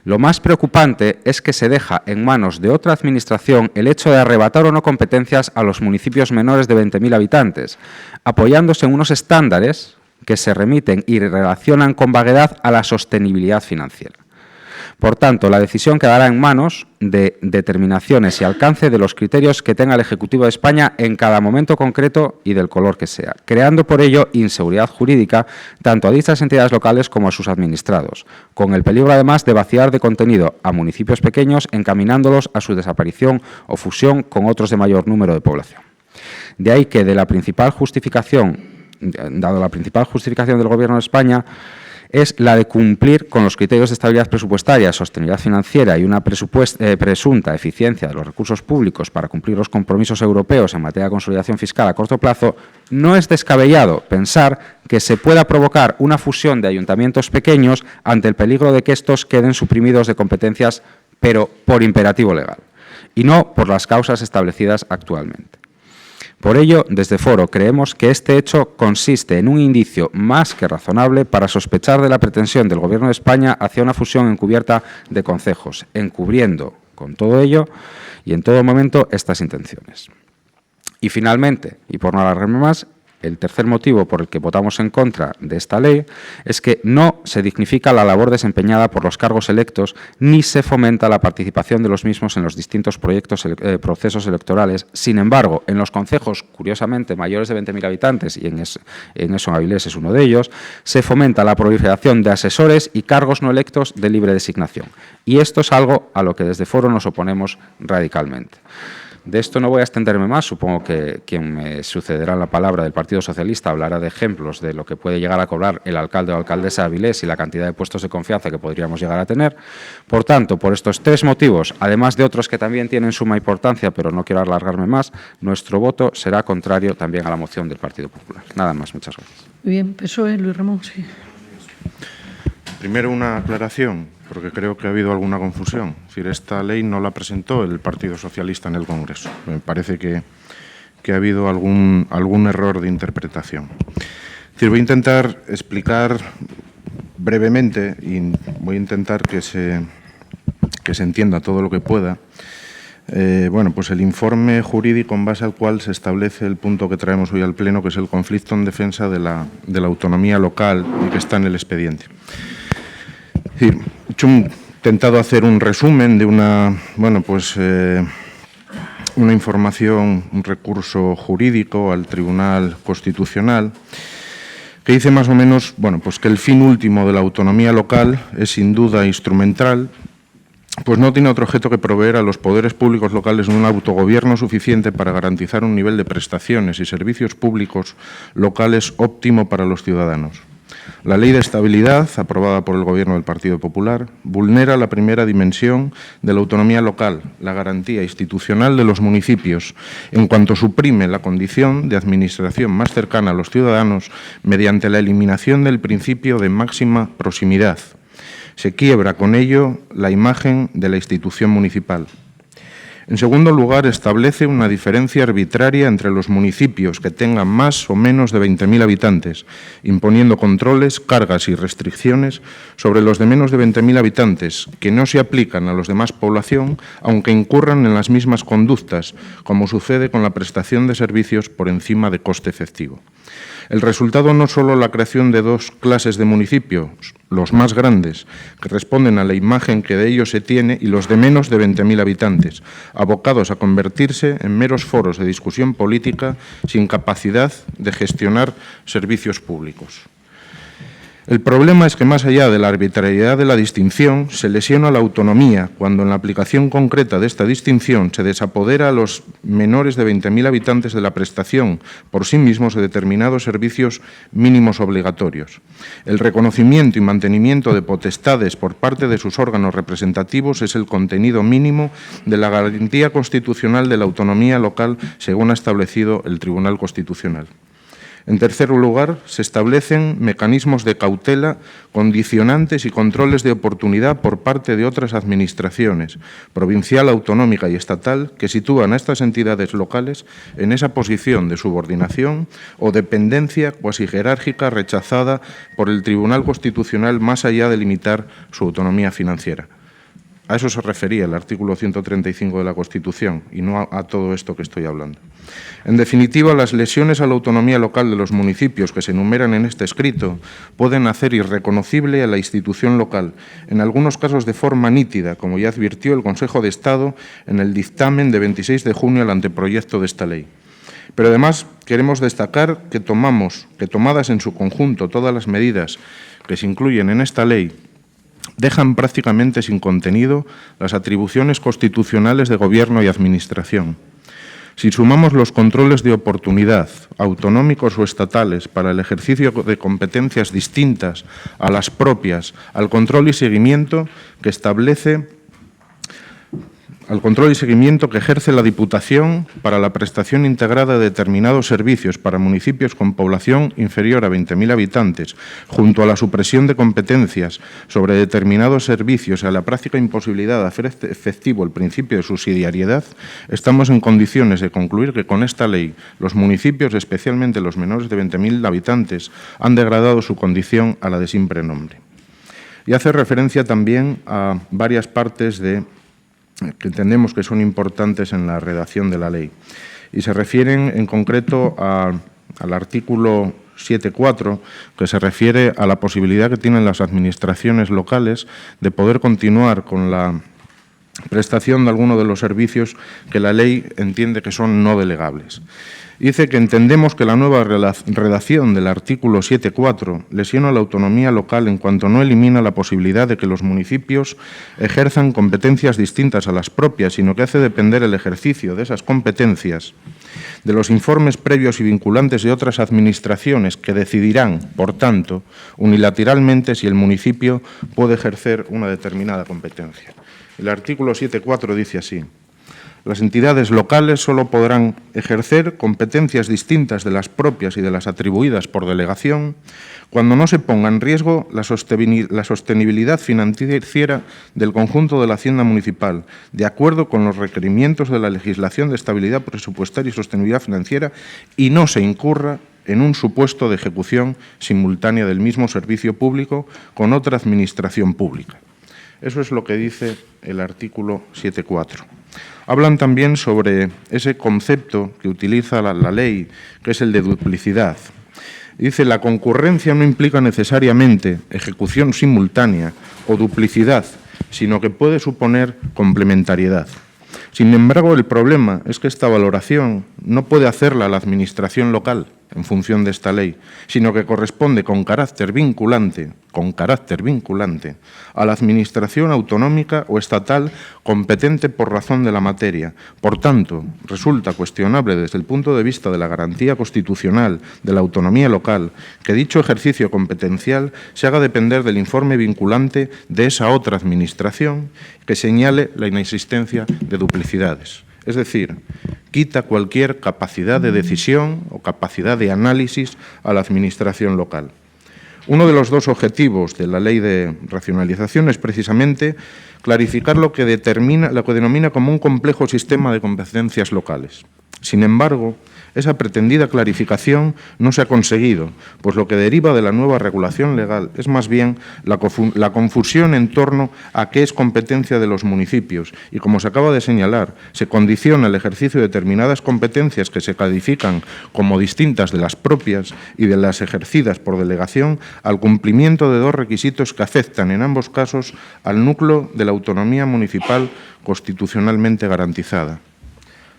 Lo más preocupante es que se deja en manos de otra administración el hecho de arrebatar o no competencias a los municipios menores de 20.000 habitantes, apoyándose en unos estándares que se remiten y relacionan con vaguedad a la sostenibilidad financiera. Por tanto, la decisión quedará en manos de determinaciones y alcance de los criterios que tenga el Ejecutivo de España en cada momento concreto y del color que sea, creando por ello inseguridad jurídica tanto a dichas entidades locales como a sus administrados, con el peligro además de vaciar de contenido a municipios pequeños, encaminándolos a su desaparición o fusión con otros de mayor número de población. De ahí que dado la principal justificación del Gobierno de España es la de cumplir con los criterios de estabilidad presupuestaria, sostenibilidad financiera y una presunta eficiencia de los recursos públicos para cumplir los compromisos europeos en materia de consolidación fiscal a corto plazo, no es descabellado pensar que se pueda provocar una fusión de ayuntamientos pequeños ante el peligro de que estos queden suprimidos de competencias, pero por imperativo legal, y no por las causas establecidas actualmente. Por ello, desde Foro creemos que este hecho consiste en un indicio más que razonable para sospechar de la pretensión del Gobierno de España hacia una fusión encubierta de concejos, encubriendo con todo ello y en todo momento estas intenciones. Y finalmente, y por no alargarme más, el tercer motivo por el que votamos en contra de esta ley es que no se dignifica la labor desempeñada por los cargos electos ni se fomenta la participación de los mismos en los distintos procesos electorales. Sin embargo, en los concejos, curiosamente, mayores de 20.000 habitantes, y en eso Avilés es uno de ellos, se fomenta la proliferación de asesores y cargos no electos de libre designación. Y esto es algo a lo que desde Foro nos oponemos radicalmente. De esto no voy a extenderme más, supongo que quien me sucederá en la palabra del Partido Socialista hablará de ejemplos de lo que puede llegar a cobrar el alcalde o alcaldesa de Avilés y la cantidad de puestos de confianza que podríamos llegar a tener. Por tanto, por estos tres motivos, además de otros que también tienen suma importancia, pero no quiero alargarme más, nuestro voto será contrario también a la moción del Partido Popular. Nada más, muchas gracias. Muy bien, PSOE, Luis Ramón, sí. Primero una aclaración, porque creo que ha habido alguna confusión. Es decir, esta ley no la presentó el Partido Socialista en el Congreso. Me parece que ha habido algún error de interpretación. Es decir, voy a intentar explicar brevemente y voy a intentar que se entienda todo lo que pueda. Pues el informe jurídico en base al cual se establece el punto que traemos hoy al Pleno, que es el conflicto en defensa de la autonomía local y que está en el expediente. He intentado hacer un resumen de una información, un recurso jurídico al Tribunal Constitucional que dice más o menos que el fin último de la autonomía local es sin duda instrumental, pues no tiene otro objeto que proveer a los poderes públicos locales un autogobierno suficiente para garantizar un nivel de prestaciones y servicios públicos locales óptimo para los ciudadanos. La Ley de Estabilidad, aprobada por el Gobierno del Partido Popular, vulnera la primera dimensión de la autonomía local, la garantía institucional de los municipios, en cuanto suprime la condición de administración más cercana a los ciudadanos mediante la eliminación del principio de máxima proximidad. Se quiebra con ello la imagen de la institución municipal. En segundo lugar, establece una diferencia arbitraria entre los municipios que tengan más o menos de 20.000 habitantes, imponiendo controles, cargas y restricciones sobre los de menos de 20.000 habitantes, que no se aplican a los de más población, aunque incurran en las mismas conductas, como sucede con la prestación de servicios por encima de coste efectivo. El resultado no solo la creación de dos clases de municipios, los más grandes, que responden a la imagen que de ellos se tiene, y los de menos de 20.000 habitantes, abocados a convertirse en meros foros de discusión política sin capacidad de gestionar servicios públicos. El problema es que, más allá de la arbitrariedad de la distinción, se lesiona la autonomía cuando en la aplicación concreta de esta distinción se desapodera a los menores de 20.000 habitantes de la prestación por sí mismos de determinados servicios mínimos obligatorios. El reconocimiento y mantenimiento de potestades por parte de sus órganos representativos es el contenido mínimo de la garantía constitucional de la autonomía local, según ha establecido el Tribunal Constitucional. En tercer lugar, se establecen mecanismos de cautela, condicionantes y controles de oportunidad por parte de otras administraciones, provincial, autonómica y estatal, que sitúan a estas entidades locales en esa posición de subordinación o dependencia cuasi jerárquica rechazada por el Tribunal Constitucional más allá de limitar su autonomía financiera. A eso se refería el artículo 135 de la Constitución y no a todo esto que estoy hablando. En definitiva, las lesiones a la autonomía local de los municipios que se enumeran en este escrito pueden hacer irreconocible a la institución local, en algunos casos de forma nítida, como ya advirtió el Consejo de Estado en el dictamen de 26 de junio al anteproyecto de esta ley. Pero además queremos destacar que tomadas en su conjunto todas las medidas que se incluyen en esta ley, dejan prácticamente sin contenido las atribuciones constitucionales de Gobierno y Administración. Si sumamos los controles de oportunidad, autonómicos o estatales, para el ejercicio de competencias distintas a las propias, al control y seguimiento que ejerce la Diputación para la prestación integrada de determinados servicios para municipios con población inferior a 20.000 habitantes, junto a la supresión de competencias sobre determinados servicios y a la práctica imposibilidad de hacer efectivo el principio de subsidiariedad, estamos en condiciones de concluir que con esta ley los municipios, especialmente los menores de 20.000 habitantes, han degradado su condición a la de simple nombre. Y hace referencia también a varias partes que entendemos que son importantes en la redacción de la ley. Y se refieren en concreto al artículo 7.4, que se refiere a la posibilidad que tienen las administraciones locales de poder continuar con la prestación de alguno de los servicios que la ley entiende que son no delegables. Dice que entendemos que la nueva redacción del artículo 7.4 lesiona la autonomía local en cuanto no elimina la posibilidad de que los municipios ejerzan competencias distintas a las propias, sino que hace depender el ejercicio de esas competencias de los informes previos y vinculantes de otras administraciones que decidirán, por tanto, unilateralmente si el municipio puede ejercer una determinada competencia. El artículo 7.4 dice así: las entidades locales solo podrán ejercer competencias distintas de las propias y de las atribuidas por delegación cuando no se ponga en riesgo la sostenibilidad financiera del conjunto de la hacienda municipal, de acuerdo con los requerimientos de la legislación de estabilidad presupuestaria y sostenibilidad financiera, y no se incurra en un supuesto de ejecución simultánea del mismo servicio público con otra administración pública. Eso es lo que dice el artículo 7.4. Hablan también sobre ese concepto que utiliza la ley, que es el de duplicidad. Dice: la concurrencia no implica necesariamente ejecución simultánea o duplicidad, sino que puede suponer complementariedad. Sin embargo, el problema es que esta valoración no puede hacerla la Administración local en función de esta ley, sino que corresponde con carácter vinculante a la Administración autonómica o estatal competente por razón de la materia. Por tanto, resulta cuestionable desde el punto de vista de la garantía constitucional de la autonomía local que dicho ejercicio competencial se haga depender del informe vinculante de esa otra Administración que señale la inexistencia de duplicidades. Es decir, quita cualquier capacidad de decisión o capacidad de análisis a la Administración local. Uno de los dos objetivos de la Ley de Racionalización es precisamente clarificar lo que denomina como un complejo sistema de competencias locales. Sin embargo, esa pretendida clarificación no se ha conseguido, pues lo que deriva de la nueva regulación legal es más bien la confusión en torno a qué es competencia de los municipios y, como se acaba de señalar, se condiciona el ejercicio de determinadas competencias que se califican como distintas de las propias y de las ejercidas por delegación al cumplimiento de dos requisitos que afectan en ambos casos al núcleo de la autonomía municipal constitucionalmente garantizada.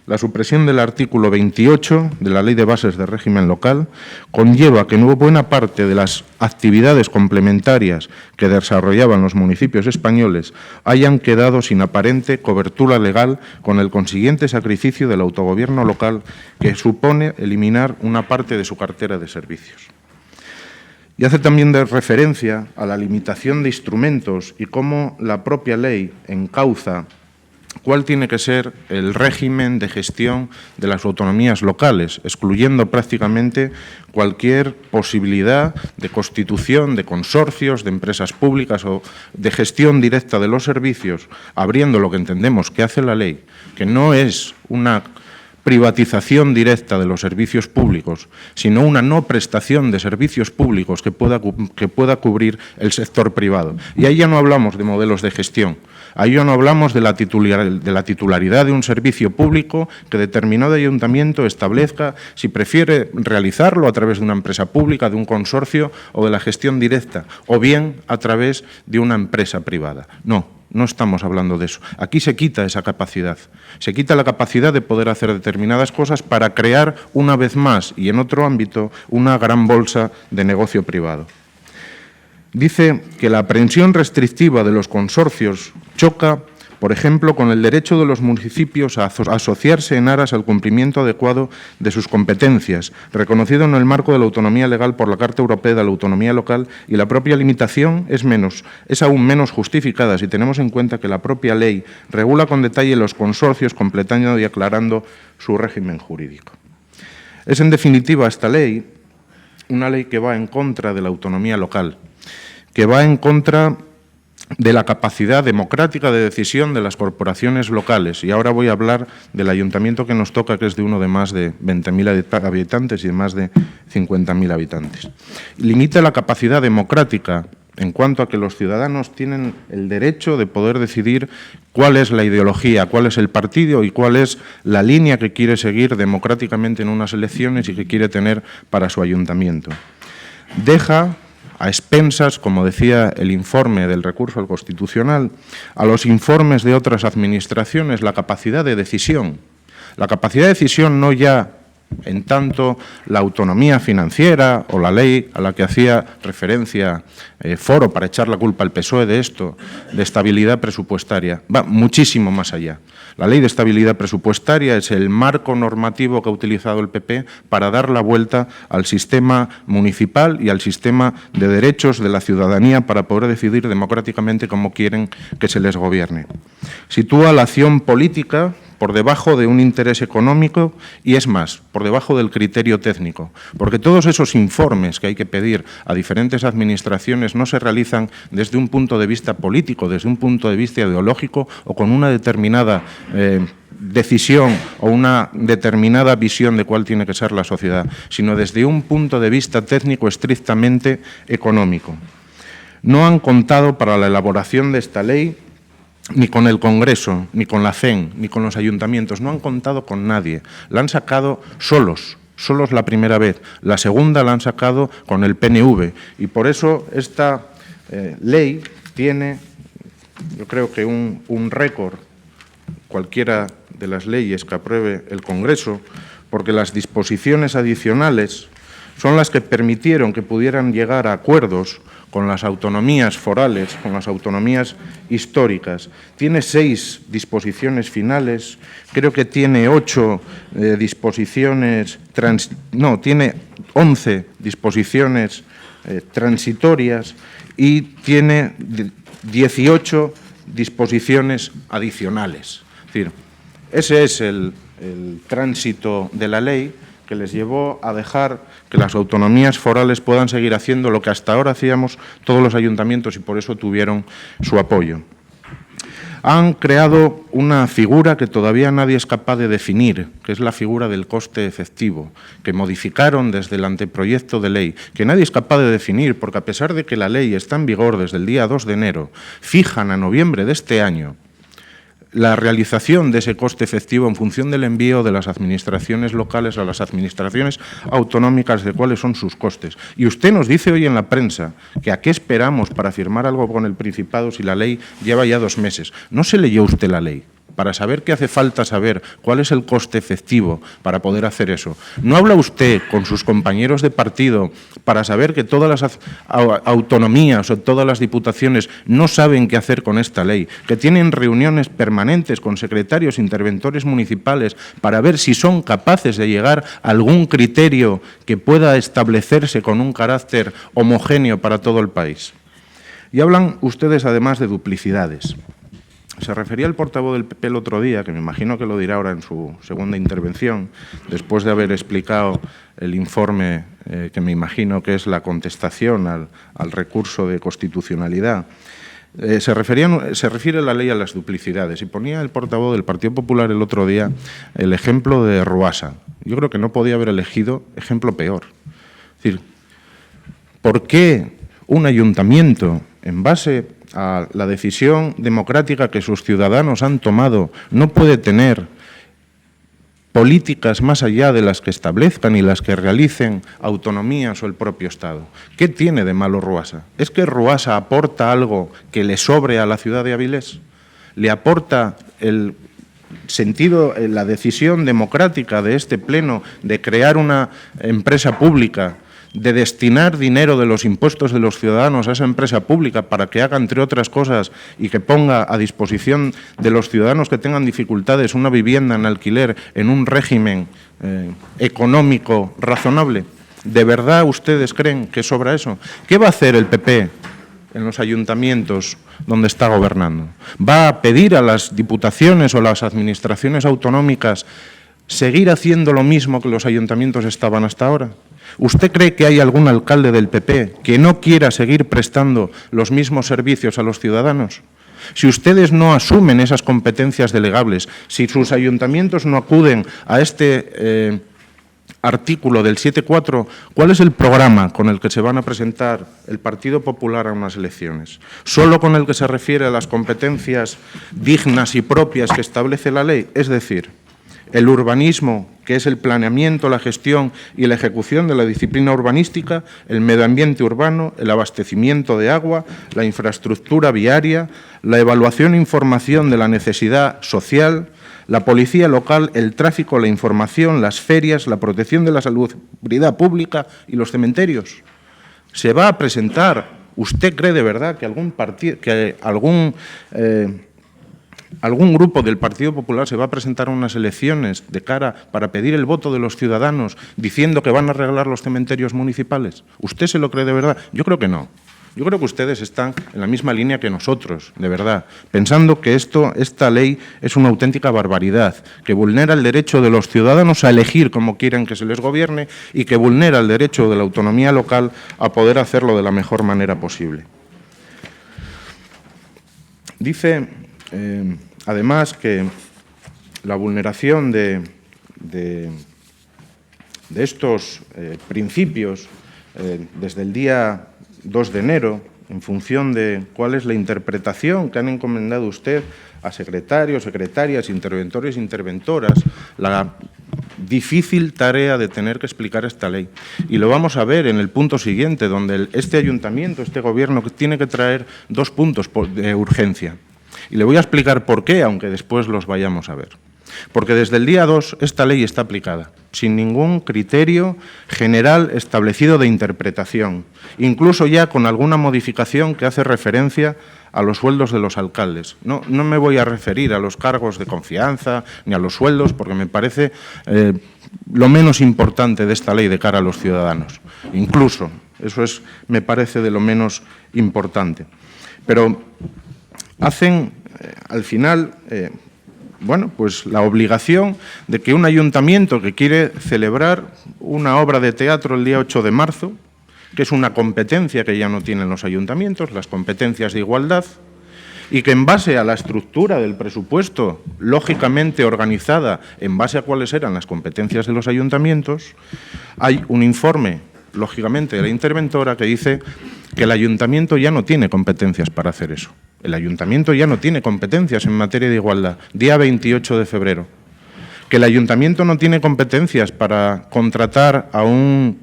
La supresión del artículo 28 de la Ley de Bases de Régimen Local conlleva que buena parte de las actividades complementarias que desarrollaban los municipios españoles hayan quedado sin aparente cobertura legal, con el consiguiente sacrificio del autogobierno local que supone eliminar una parte de su cartera de servicios. Y hace también de referencia a la limitación de instrumentos y cómo la propia ley encauza cuál tiene que ser el régimen de gestión de las autonomías locales, excluyendo prácticamente cualquier posibilidad de constitución de consorcios, de empresas públicas o de gestión directa de los servicios, abriendo lo que entendemos que hace la ley, que no es una privatización directa de los servicios públicos, sino una no prestación de servicios públicos que pueda cubrir el sector privado. Y ahí ya no hablamos de modelos de gestión, ahí ya no hablamos de la titularidad de un servicio público que determinado ayuntamiento establezca si prefiere realizarlo a través de una empresa pública, de un consorcio o de la gestión directa, o bien a través de una empresa privada. No estamos hablando de eso. Aquí se quita esa capacidad. Se quita la capacidad de poder hacer determinadas cosas para crear, una vez más y en otro ámbito, una gran bolsa de negocio privado. Dice que la aprehensión restrictiva de los consorcios choca, por ejemplo, con el derecho de los municipios a asociarse en aras al cumplimiento adecuado de sus competencias, reconocido en el marco de la autonomía legal por la Carta Europea de la Autonomía Local, y la propia limitación es aún menos justificada si tenemos en cuenta que la propia ley regula con detalle los consorcios, completando y aclarando su régimen jurídico. Es, en definitiva, esta ley una ley que va en contra de la autonomía local, que va en contra de la capacidad democrática de decisión de las corporaciones locales. Y ahora voy a hablar del ayuntamiento que nos toca, que es de uno de más de 20.000 habitantes y de más de 50.000 habitantes. Limita la capacidad democrática en cuanto a que los ciudadanos tienen el derecho de poder decidir cuál es la ideología, cuál es el partido y cuál es la línea que quiere seguir democráticamente en unas elecciones y que quiere tener para su ayuntamiento. Deja a expensas, como decía el informe del recurso al Constitucional, a los informes de otras administraciones la capacidad de decisión. La capacidad de decisión no ya en tanto la autonomía financiera o la ley a la que hacía referencia Foro para echar la culpa al PSOE de esto, de estabilidad presupuestaria, va muchísimo más allá. La Ley de Estabilidad Presupuestaria es el marco normativo que ha utilizado el PP para dar la vuelta al sistema municipal y al sistema de derechos de la ciudadanía para poder decidir democráticamente cómo quieren que se les gobierne. Sitúa la acción política por debajo de un interés económico y, es más, por debajo del criterio técnico, porque todos esos informes que hay que pedir a diferentes administraciones no se realizan desde un punto de vista político, desde un punto de vista ideológico o con una determinada decisión o una determinada visión de cuál tiene que ser la sociedad, sino desde un punto de vista técnico estrictamente económico. No han contado para la elaboración de esta ley ni con el Congreso, ni con la CEN, ni con los ayuntamientos, no han contado con nadie. La han sacado solos la primera vez. La segunda la han sacado con el PNV. Y por eso esta ley tiene, yo creo que un récord, cualquiera de las leyes que apruebe el Congreso, porque las disposiciones adicionales son las que permitieron que pudieran llegar a acuerdos con las autonomías forales, con las autonomías históricas. Tiene 6 disposiciones finales, creo que tiene 8 disposiciones, tiene 11 disposiciones transitorias y tiene 18 disposiciones adicionales. Es decir, ese es el tránsito de la ley que les llevó a dejar que las autonomías forales puedan seguir haciendo lo que hasta ahora hacíamos todos los ayuntamientos y por eso tuvieron su apoyo. Han creado una figura que todavía nadie es capaz de definir, que es la figura del coste efectivo, que modificaron desde el anteproyecto de ley, que nadie es capaz de definir, porque a pesar de que la ley está en vigor desde el día 2 de enero, fijan a noviembre de este año la realización de ese coste efectivo en función del envío de las administraciones locales a las administraciones autonómicas de cuáles son sus costes. Y usted nos dice hoy en la prensa que a qué esperamos para firmar algo con el Principado si la ley lleva ya 2 meses. ¿No se leyó usted la ley para saber qué hace falta saber cuál es el coste efectivo para poder hacer eso? ¿No habla usted con sus compañeros de partido para saber que todas las autonomías o todas las diputaciones no saben qué hacer con esta ley, que tienen reuniones permanentes con secretarios, interventores municipales para ver si son capaces de llegar a algún criterio que pueda establecerse con un carácter homogéneo para todo el país? Y hablan ustedes además de duplicidades. Se refería el portavoz del PP el otro día, que me imagino que lo dirá ahora en su segunda intervención, después de haber explicado el informe que me imagino que es la contestación al recurso de constitucionalidad. Se refiere la ley a las duplicidades y ponía el portavoz del Partido Popular el otro día el ejemplo de Ruasa. Yo creo que no podía haber elegido ejemplo peor. Es decir, ¿por qué un ayuntamiento, en base a la decisión democrática que sus ciudadanos han tomado, no puede tener políticas más allá de las que establezcan y las que realicen autonomías o el propio Estado? ¿Qué tiene de malo Ruasa? ¿Es que Ruasa aporta algo que le sobre a la ciudad de Avilés? ¿Le aporta el sentido, la decisión democrática de este Pleno de crear una empresa pública, de destinar dinero de los impuestos de los ciudadanos a esa empresa pública para que haga, entre otras cosas, y que ponga a disposición de los ciudadanos que tengan dificultades una vivienda en alquiler en un régimen económico razonable? ¿De verdad ustedes creen que sobra eso? ¿Qué va a hacer el PP en los ayuntamientos donde está gobernando? ¿Va a pedir a las diputaciones o las administraciones autonómicas seguir haciendo lo mismo que los ayuntamientos estaban hasta ahora? ¿Usted cree que hay algún alcalde del PP que no quiera seguir prestando los mismos servicios a los ciudadanos? Si ustedes no asumen esas competencias delegables, si sus ayuntamientos no acuden a este artículo del 7.4, ¿cuál es el programa con el que se van a presentar el Partido Popular a unas elecciones? ¿Solo con el que se refiere a las competencias dignas y propias que establece la ley? Es decir, el urbanismo, que es el planeamiento, la gestión y la ejecución de la disciplina urbanística, el medio ambiente urbano, el abastecimiento de agua, la infraestructura viaria, la evaluación e información de la necesidad social, la policía local, el tráfico, la información, las ferias, la protección de la salubridad pública y los cementerios. Se va a presentar, ¿usted cree de verdad que algún grupo del Partido Popular se va a presentar a unas elecciones de cara para pedir el voto de los ciudadanos diciendo que van a arreglar los cementerios municipales? ¿Usted se lo cree de verdad? Yo creo que no. Yo creo que ustedes están en la misma línea que nosotros, de verdad, pensando que esta ley es una auténtica barbaridad, que vulnera el derecho de los ciudadanos a elegir cómo quieren que se les gobierne y que vulnera el derecho de la autonomía local a poder hacerlo de la mejor manera posible. Dice, además, que la vulneración de estos principios desde el día 2 de enero, en función de cuál es la interpretación que han encomendado usted a secretarios, secretarias, interventores e interventoras, la difícil tarea de tener que explicar esta ley. Y lo vamos a ver en el punto siguiente, donde este ayuntamiento, este gobierno, tiene que traer 2 puntos de urgencia. Y le voy a explicar por qué, aunque después los vayamos a ver. Porque desde el día 2 esta ley está aplicada, sin ningún criterio general establecido de interpretación, incluso ya con alguna modificación que hace referencia a los sueldos de los alcaldes. No me voy a referir a los cargos de confianza ni a los sueldos, porque me parece lo menos importante de esta ley de cara a los ciudadanos. Incluso, eso me parece de lo menos importante. Pero hacen, al final, bueno, pues la obligación de que un ayuntamiento que quiere celebrar una obra de teatro el día 8 de marzo, que es una competencia que ya no tienen los ayuntamientos, las competencias de igualdad, y que en base a la estructura del presupuesto, lógicamente organizada en base a cuáles eran las competencias de los ayuntamientos, hay un informe, lógicamente, de la interventora que dice que el ayuntamiento ya no tiene competencias para hacer eso. El ayuntamiento ya no tiene competencias en materia de igualdad, día 28 de febrero. Que el ayuntamiento no tiene competencias para contratar a un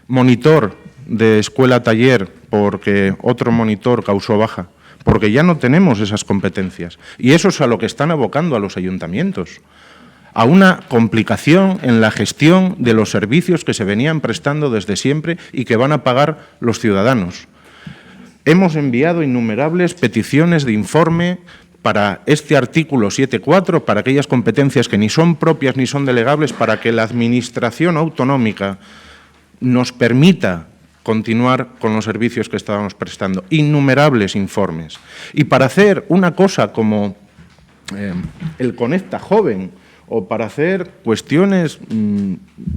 monitor de escuela-taller porque otro monitor causó baja, porque ya no tenemos esas competencias. Y eso es a lo que están abocando a los ayuntamientos, a una complicación en la gestión de los servicios que se venían prestando desde siempre y que van a pagar los ciudadanos. Hemos enviado innumerables peticiones de informe para este artículo 7.4, para aquellas competencias que ni son propias ni son delegables, para que la Administración autonómica nos permita continuar con los servicios que estábamos prestando. Innumerables informes. Y para hacer una cosa como el Conecta Joven, o para hacer cuestiones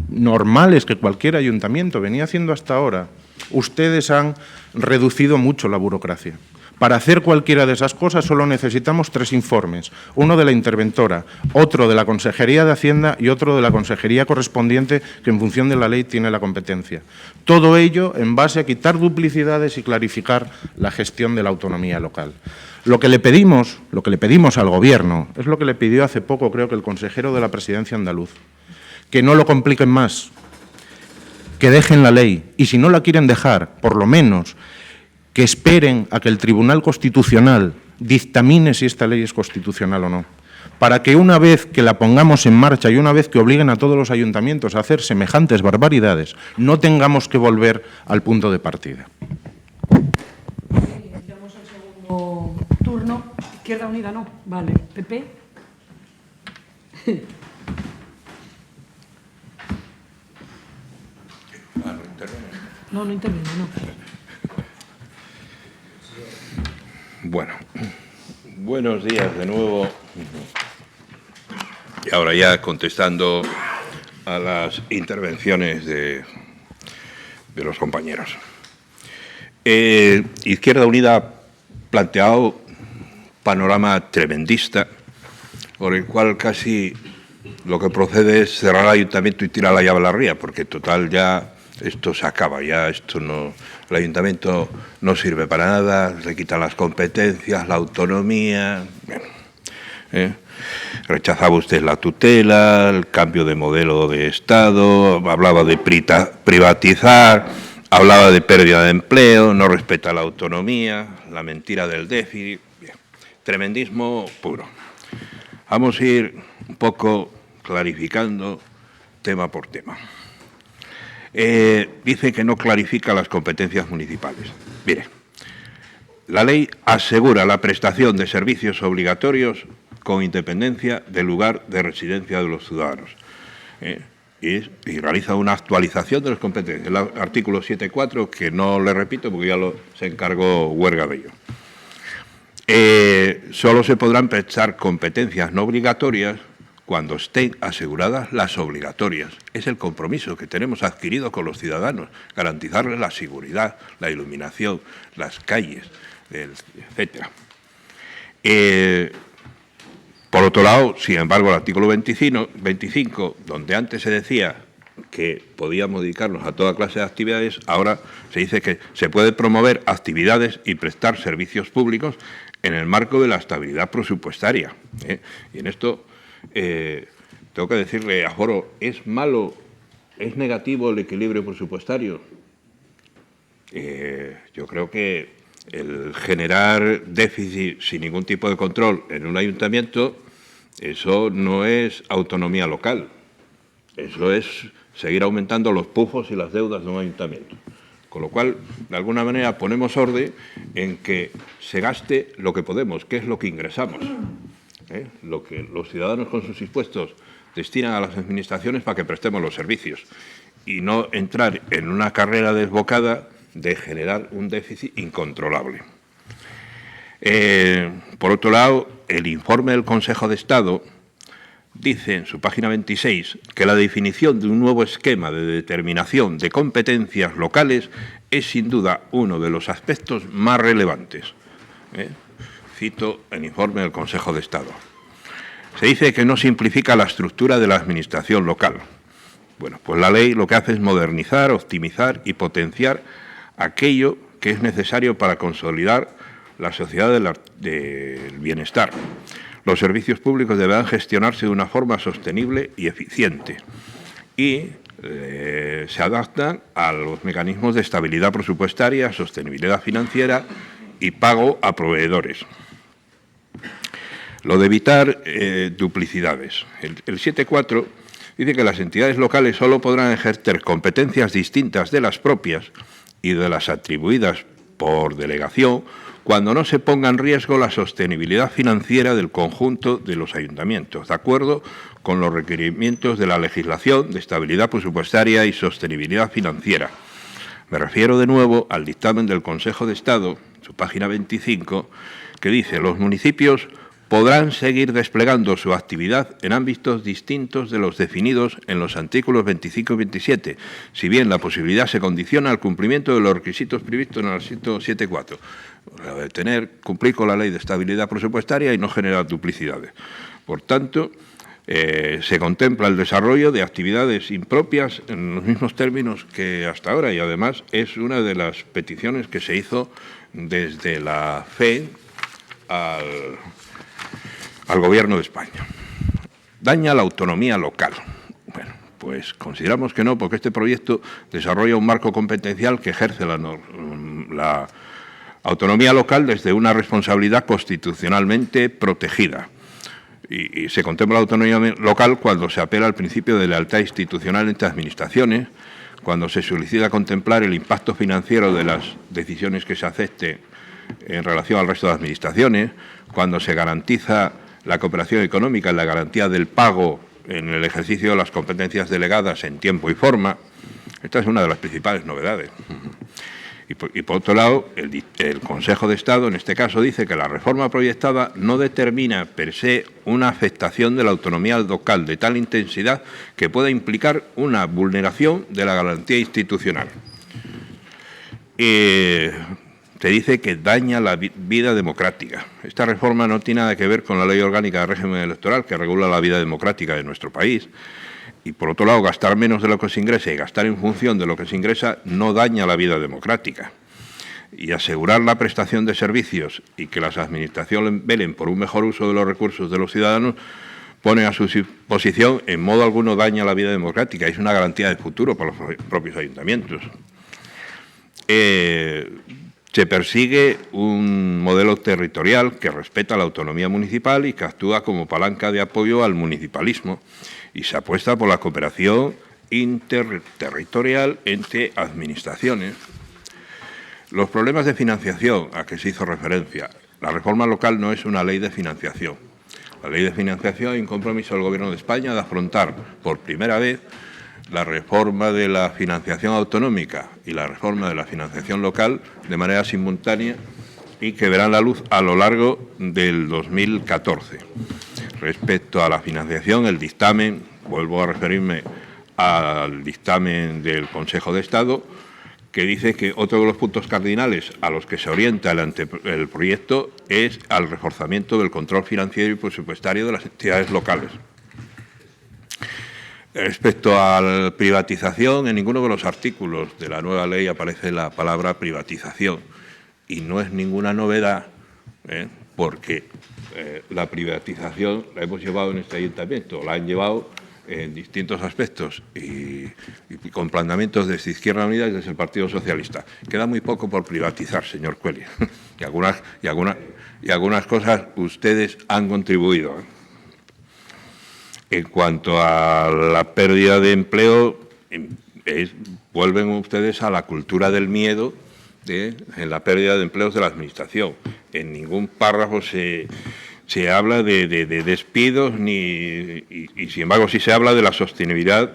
normales que cualquier ayuntamiento venía haciendo hasta ahora, ustedes han reducido mucho la burocracia. Para hacer cualquiera de esas cosas solo necesitamos 3 informes, uno de la interventora, otro de la Consejería de Hacienda y otro de la consejería correspondiente que en función de la ley tiene la competencia. Todo ello en base a quitar duplicidades y clarificar la gestión de la autonomía local. Lo que le pedimos al Gobierno es lo que le pidió hace poco, creo que el consejero de la Presidencia andaluz, que no lo compliquen más, que dejen la ley y si no la quieren dejar, por lo menos que esperen a que el Tribunal Constitucional dictamine si esta ley es constitucional o no, para que una vez que la pongamos en marcha y una vez que obliguen a todos los ayuntamientos a hacer semejantes barbaridades, no tengamos que volver al punto de partida. Iniciamos el segundo turno. Izquierda Unida no. Vale. PP. No, no interviene, no. Bueno, buenos días de nuevo. Y ahora ya contestando a las intervenciones de los compañeros. Izquierda Unida ha planteado panorama tremendista, por el cual casi lo que procede es cerrar el ayuntamiento y tirar la llave a la ría, porque total ya esto se acaba, ya esto no, el ayuntamiento no sirve para nada, le quitan las competencias, la autonomía. Bien, rechazaba usted la tutela, el cambio de modelo de Estado, hablaba de privatizar, hablaba de pérdida de empleo, no respeta la autonomía, la mentira del déficit. Bien, tremendismo puro. Vamos a ir un poco clarificando tema por tema. Dice que no clarifica las competencias municipales. Mire, la ley asegura la prestación de servicios obligatorios con independencia del lugar de residencia de los ciudadanos. Y realiza una actualización de las competencias. El artículo 7.4, que no le repito porque ya se encargó Huerga de ello. Solo se podrán prestar competencias no obligatorias cuando estén aseguradas las obligatorias. Es el compromiso que tenemos adquirido con los ciudadanos, garantizarles la seguridad, la iluminación, las calles, etcétera. Por otro lado, sin embargo, el artículo 25, donde antes se decía que podíamos dedicarnos a toda clase de actividades, ahora se dice que se puede promover actividades y prestar servicios públicos en el marco de la estabilidad presupuestaria. Y en esto tengo que decirle a Foro, ¿es malo, es negativo el equilibrio presupuestario? Yo creo que el generar déficit sin ningún tipo de control en un ayuntamiento, eso no es autonomía local, eso es seguir aumentando los pufos y las deudas de un ayuntamiento. Con lo cual, de alguna manera, ponemos orden en que se gaste lo que podemos, que es lo que ingresamos, lo que los ciudadanos con sus impuestos destinan a las administraciones para que prestemos los servicios y no entrar en una carrera desbocada de generar un déficit incontrolable. Por otro lado, el informe del Consejo de Estado dice en su página 26 que la definición de un nuevo esquema de determinación de competencias locales es sin duda uno de los aspectos más relevantes. Cito el informe del Consejo de Estado. Se dice que no simplifica la estructura de la administración local. Bueno, pues la ley lo que hace es modernizar, optimizar y potenciar aquello que es necesario para consolidar la sociedad del bienestar. Los servicios públicos deberán gestionarse de una forma sostenible y eficiente y se adaptan a los mecanismos de estabilidad presupuestaria, sostenibilidad financiera y pago a proveedores. Lo de evitar duplicidades. El 7.4 dice que las entidades locales solo podrán ejercer competencias distintas de las propias y de las atribuidas por delegación cuando no se ponga en riesgo la sostenibilidad financiera del conjunto de los ayuntamientos, de acuerdo con los requerimientos de la legislación de estabilidad presupuestaria y sostenibilidad financiera. Me refiero de nuevo al dictamen del Consejo de Estado, su página 25, que dice: los municipios podrán seguir desplegando su actividad en ámbitos distintos de los definidos en los artículos 25 y 27, si bien la posibilidad se condiciona al cumplimiento de los requisitos previstos en el artículo 7.4. Cumplir con la ley de estabilidad presupuestaria y no generar duplicidades. Por tanto, se contempla el desarrollo de actividades impropias en los mismos términos que hasta ahora y además es una de las peticiones que se hizo desde la FE al Gobierno de España. Daña la autonomía local. Bueno, pues consideramos que no, porque este proyecto desarrolla un marco competencial que ejerce la autonomía local desde una responsabilidad constitucionalmente protegida. Y se contempla la autonomía local cuando se apela al principio de lealtad institucional entre administraciones, cuando se solicita contemplar el impacto financiero de las decisiones que se acepten en relación al resto de administraciones, cuando se garantiza la cooperación económica en la garantía del pago en el ejercicio de las competencias delegadas en tiempo y forma. Esta es una de las principales novedades. Y por otro lado, el Consejo de Estado, en este caso, dice que la reforma proyectada no determina per se una afectación de la autonomía local de tal intensidad que pueda implicar una vulneración de la garantía institucional. Se dice que daña la vida democrática. Esta reforma no tiene nada que ver con la Ley Orgánica de Régimen Electoral, que regula la vida democrática de nuestro país. Y, por otro lado, gastar menos de lo que se ingresa y gastar en función de lo que se ingresa no daña la vida democrática. Y asegurar la prestación de servicios y que las administraciones velen por un mejor uso de los recursos de los ciudadanos pone a su disposición en modo alguno daña la vida democrática. Es una garantía de futuro para los propios ayuntamientos. Se persigue un modelo territorial que respeta la autonomía municipal y que actúa como palanca de apoyo al municipalismo y se apuesta por la cooperación interterritorial entre administraciones. Los problemas de financiación a que se hizo referencia. La reforma local no es una ley de financiación. La ley de financiación hay un compromiso del Gobierno de España de afrontar por primera vez la reforma de la financiación autonómica y la reforma de la financiación local de manera simultánea y que verán la luz a lo largo del 2014. Respecto a la financiación, el dictamen, vuelvo a referirme al dictamen del Consejo de Estado, que dice que otro de los puntos cardinales a los que se orienta el proyecto es al reforzamiento del control financiero y presupuestario de las entidades locales. Respecto a la privatización, en ninguno de los artículos de la nueva ley aparece la palabra privatización y no es ninguna novedad porque la privatización la hemos llevado en este ayuntamiento, la han llevado en distintos aspectos y con planteamientos desde Izquierda Unida y desde el Partido Socialista. Queda muy poco por privatizar, señor Cuellar, y algunas cosas ustedes han contribuido. En cuanto a la pérdida de empleo, vuelven ustedes a la cultura del miedo en la pérdida de empleos de la Administración. En ningún párrafo se habla de despidos y, sin embargo, sí se habla de la sostenibilidad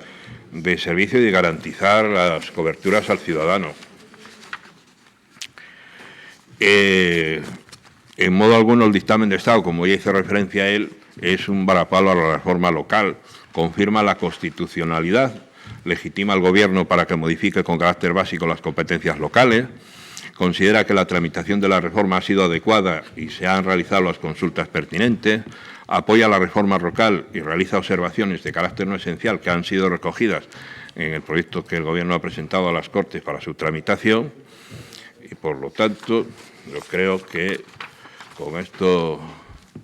de servicio y de garantizar las coberturas al ciudadano. En modo alguno el dictamen de Estado, como ya hizo referencia a él, es un varapalo a la reforma local, confirma la constitucionalidad, legitima al Gobierno para que modifique con carácter básico las competencias locales, considera que la tramitación de la reforma ha sido adecuada y se han realizado las consultas pertinentes, apoya la reforma local y realiza observaciones de carácter no esencial que han sido recogidas en el proyecto que el Gobierno ha presentado a las Cortes para su tramitación y, por lo tanto, yo creo que con esto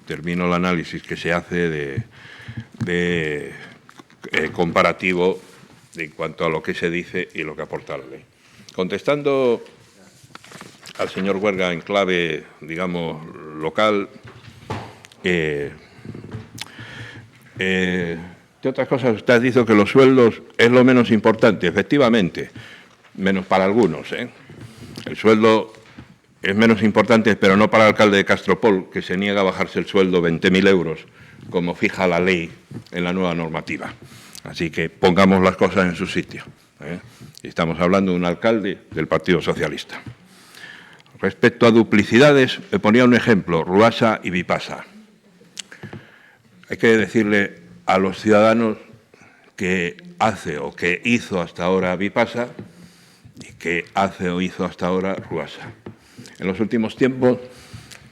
termino el análisis que se hace de comparativo en cuanto a lo que se dice y lo que aporta la ley. Contestando al señor Huerga en clave, digamos, local, de otras cosas, usted ha dicho que los sueldos es lo menos importante, efectivamente, menos para algunos, ¿eh? El sueldo es menos importante, pero no para el alcalde de Castropol, que se niega a bajarse el sueldo 20.000 euros, como fija la ley en la nueva normativa. Así que pongamos las cosas en su sitio, ¿eh? Estamos hablando de un alcalde del Partido Socialista. Respecto a duplicidades, me ponía un ejemplo, Ruasa y Vipasa. Hay que decirle a los ciudadanos que hace o que hizo hasta ahora Vipasa y que hace o hizo hasta ahora Ruasa. En los últimos tiempos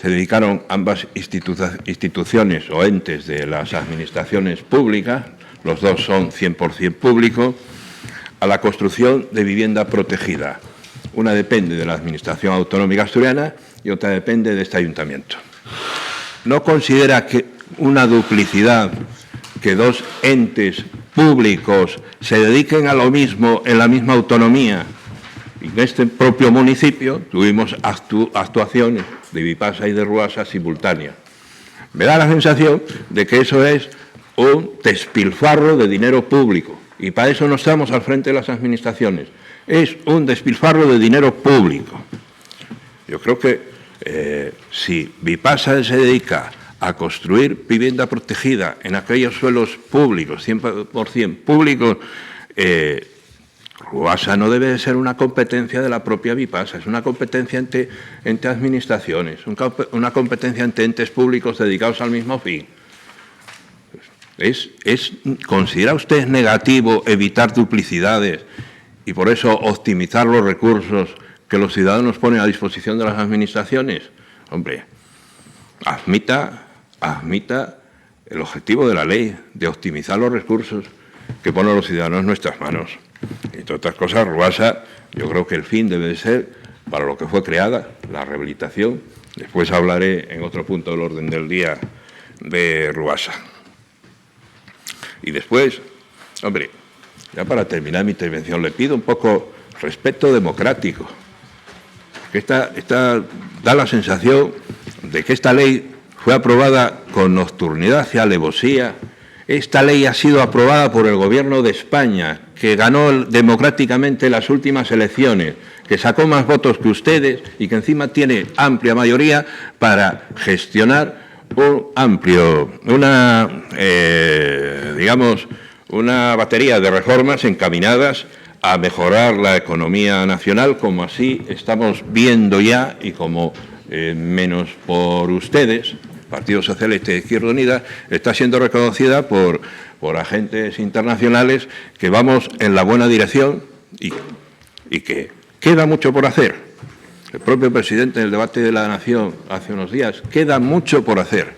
se dedicaron ambas instituciones o entes de las administraciones públicas, los dos son 100% públicos, a la construcción de vivienda protegida. Una depende de la Administración Autonómica Asturiana y otra depende de este ayuntamiento. ¿No considera que una duplicidad, que dos entes públicos se dediquen a lo mismo en la misma autonomía? En este propio municipio tuvimos actuaciones de Vipasa y de Ruasa simultáneas. Me da la sensación de que eso es un despilfarro de dinero público y para eso no estamos al frente de las administraciones. Es un despilfarro de dinero público. Yo creo que si Vipasa se dedica a construir vivienda protegida en aquellos suelos públicos, 100% públicos, Ruasa no debe de ser una competencia de la propia Vipasa, es una competencia entre administraciones, una competencia entre entes públicos dedicados al mismo fin. ¿Considera usted negativo evitar duplicidades y por eso optimizar los recursos que los ciudadanos ponen a disposición de las administraciones? Hombre, admita el objetivo de la ley de optimizar los recursos que ponen los ciudadanos en nuestras manos. Entre otras cosas, Ruasa, yo creo que el fin debe de ser para lo que fue creada, la rehabilitación. Después hablaré en otro punto del orden del día de Ruasa. Y después, hombre, ya para terminar mi intervención, le pido un poco respeto democrático. Esta da la sensación de que esta ley fue aprobada con nocturnidad y alevosía. Esta ley ha sido aprobada por el Gobierno de España, que ganó democráticamente las últimas elecciones, que sacó más votos que ustedes y que encima tiene amplia mayoría para gestionar una batería de reformas encaminadas a mejorar la economía nacional, como así estamos viendo ya y como menos por ustedes, Partido Socialista y Izquierda Unida, está siendo reconocida por agentes internacionales que vamos en la buena dirección y que queda mucho por hacer. El propio presidente en el debate de la Nación hace unos días, queda mucho por hacer,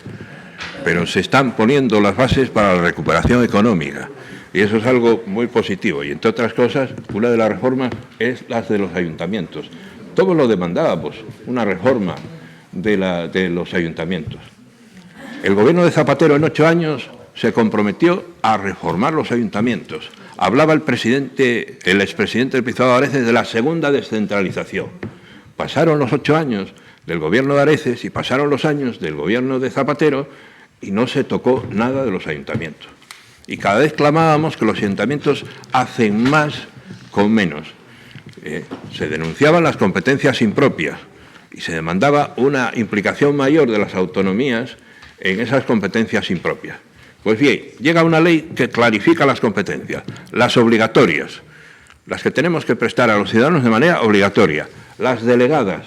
pero se están poniendo las bases para la recuperación económica y eso es algo muy positivo. Y entre otras cosas, una de las reformas es las de los ayuntamientos. Todos lo demandábamos, una reforma de los ayuntamientos. El Gobierno de Zapatero en 8 años se comprometió a reformar los ayuntamientos. Hablaba el expresidente del Principado de Areces de la segunda descentralización. Pasaron los 8 años del Gobierno de Areces y pasaron los años del Gobierno de Zapatero y no se tocó nada de los ayuntamientos. Y cada vez clamábamos que los ayuntamientos hacen más con menos. Se denunciaban las competencias impropias y se demandaba una implicación mayor de las autonomías en esas competencias impropias. Pues bien, llega una ley que clarifica las competencias, las obligatorias, las que tenemos que prestar a los ciudadanos de manera obligatoria, las delegadas,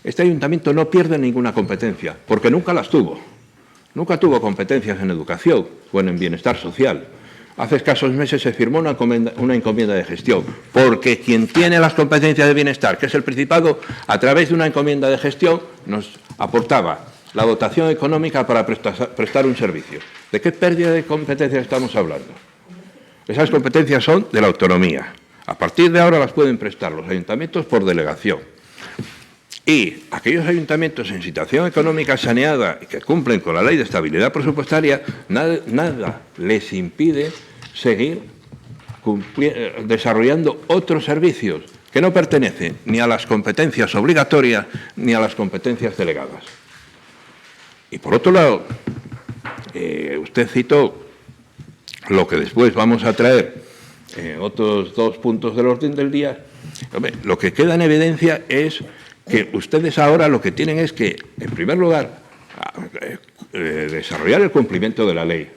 Este ayuntamiento no pierde ninguna competencia, porque nunca las tuvo. Nunca tuvo competencias en educación o en bienestar social. Hace escasos meses se firmó una encomienda de gestión, porque quien tiene las competencias de bienestar, que es el Principado, a través de una encomienda de gestión nos aportaba la dotación económica para prestar un servicio. ¿De qué pérdida de competencias estamos hablando? Esas competencias son de la autonomía. A partir de ahora las pueden prestar los ayuntamientos por delegación. Y aquellos ayuntamientos en situación económica saneada y que cumplen con la ley de estabilidad presupuestaria, nada les impide seguir desarrollando otros servicios que no pertenecen ni a las competencias obligatorias ni a las competencias delegadas. Y por otro lado, usted citó lo que después vamos a traer otros 2 puntos del orden del día. Hombre, lo que queda en evidencia es que ustedes ahora lo que tienen es que, en primer lugar, desarrollar el cumplimiento de la ley,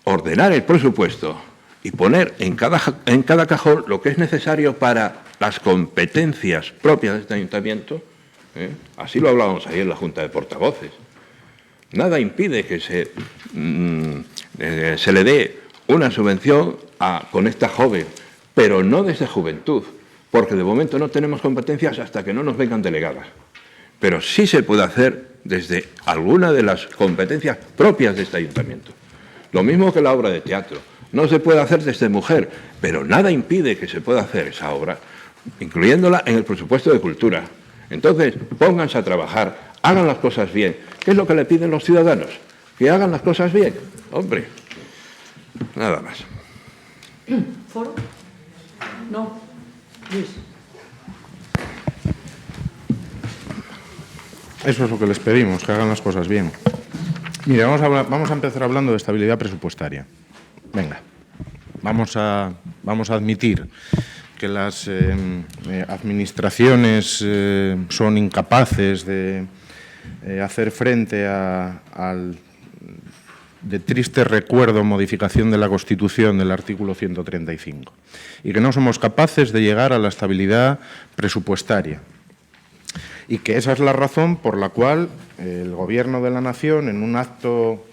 ordenar el presupuesto y poner en cada cajón lo que es necesario para las competencias propias de este ayuntamiento. Así lo hablábamos ayer en la Junta de Portavoces. Nada impide que se le dé una subvención con esta joven, pero no desde juventud, porque de momento no tenemos competencias hasta que no nos vengan delegadas. Pero sí se puede hacer desde alguna de las competencias propias de este ayuntamiento. Lo mismo que la obra de teatro. No se puede hacer desde mujer, pero nada impide que se pueda hacer esa obra, incluyéndola en el presupuesto de cultura. Entonces, pónganse a trabajar, hagan las cosas bien. ¿Qué es lo que le piden los ciudadanos? Que hagan las cosas bien. Hombre, nada más. ¿Foro? No. Luis. Eso es lo que les pedimos, que hagan las cosas bien. Mire, vamos a empezar hablando de estabilidad presupuestaria. Venga, vamos a admitir que las administraciones son incapaces de hacer frente al de triste recuerdo modificación de la Constitución del artículo 135 y que no somos capaces de llegar a la estabilidad presupuestaria y que esa es la razón por la cual el Gobierno de la Nación, en un acto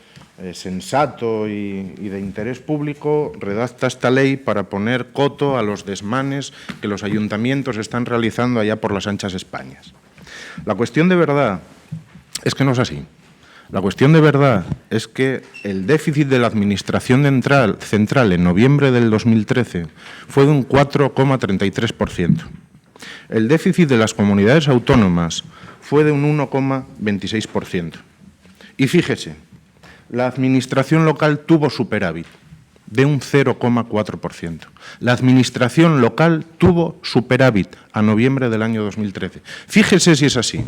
sensato y de interés público, redacta esta ley para poner coto a los desmanes que los ayuntamientos están realizando allá por las anchas Españas. La cuestión de verdad es que no es así. La cuestión de verdad es que el déficit de la Administración central en noviembre del 2013 fue de un 4,33%. El déficit de las comunidades autónomas fue de un 1,26%. Y fíjese, la Administración local tuvo superávit de un 0,4%. La Administración local tuvo superávit a noviembre del año 2013. Fíjese si es así,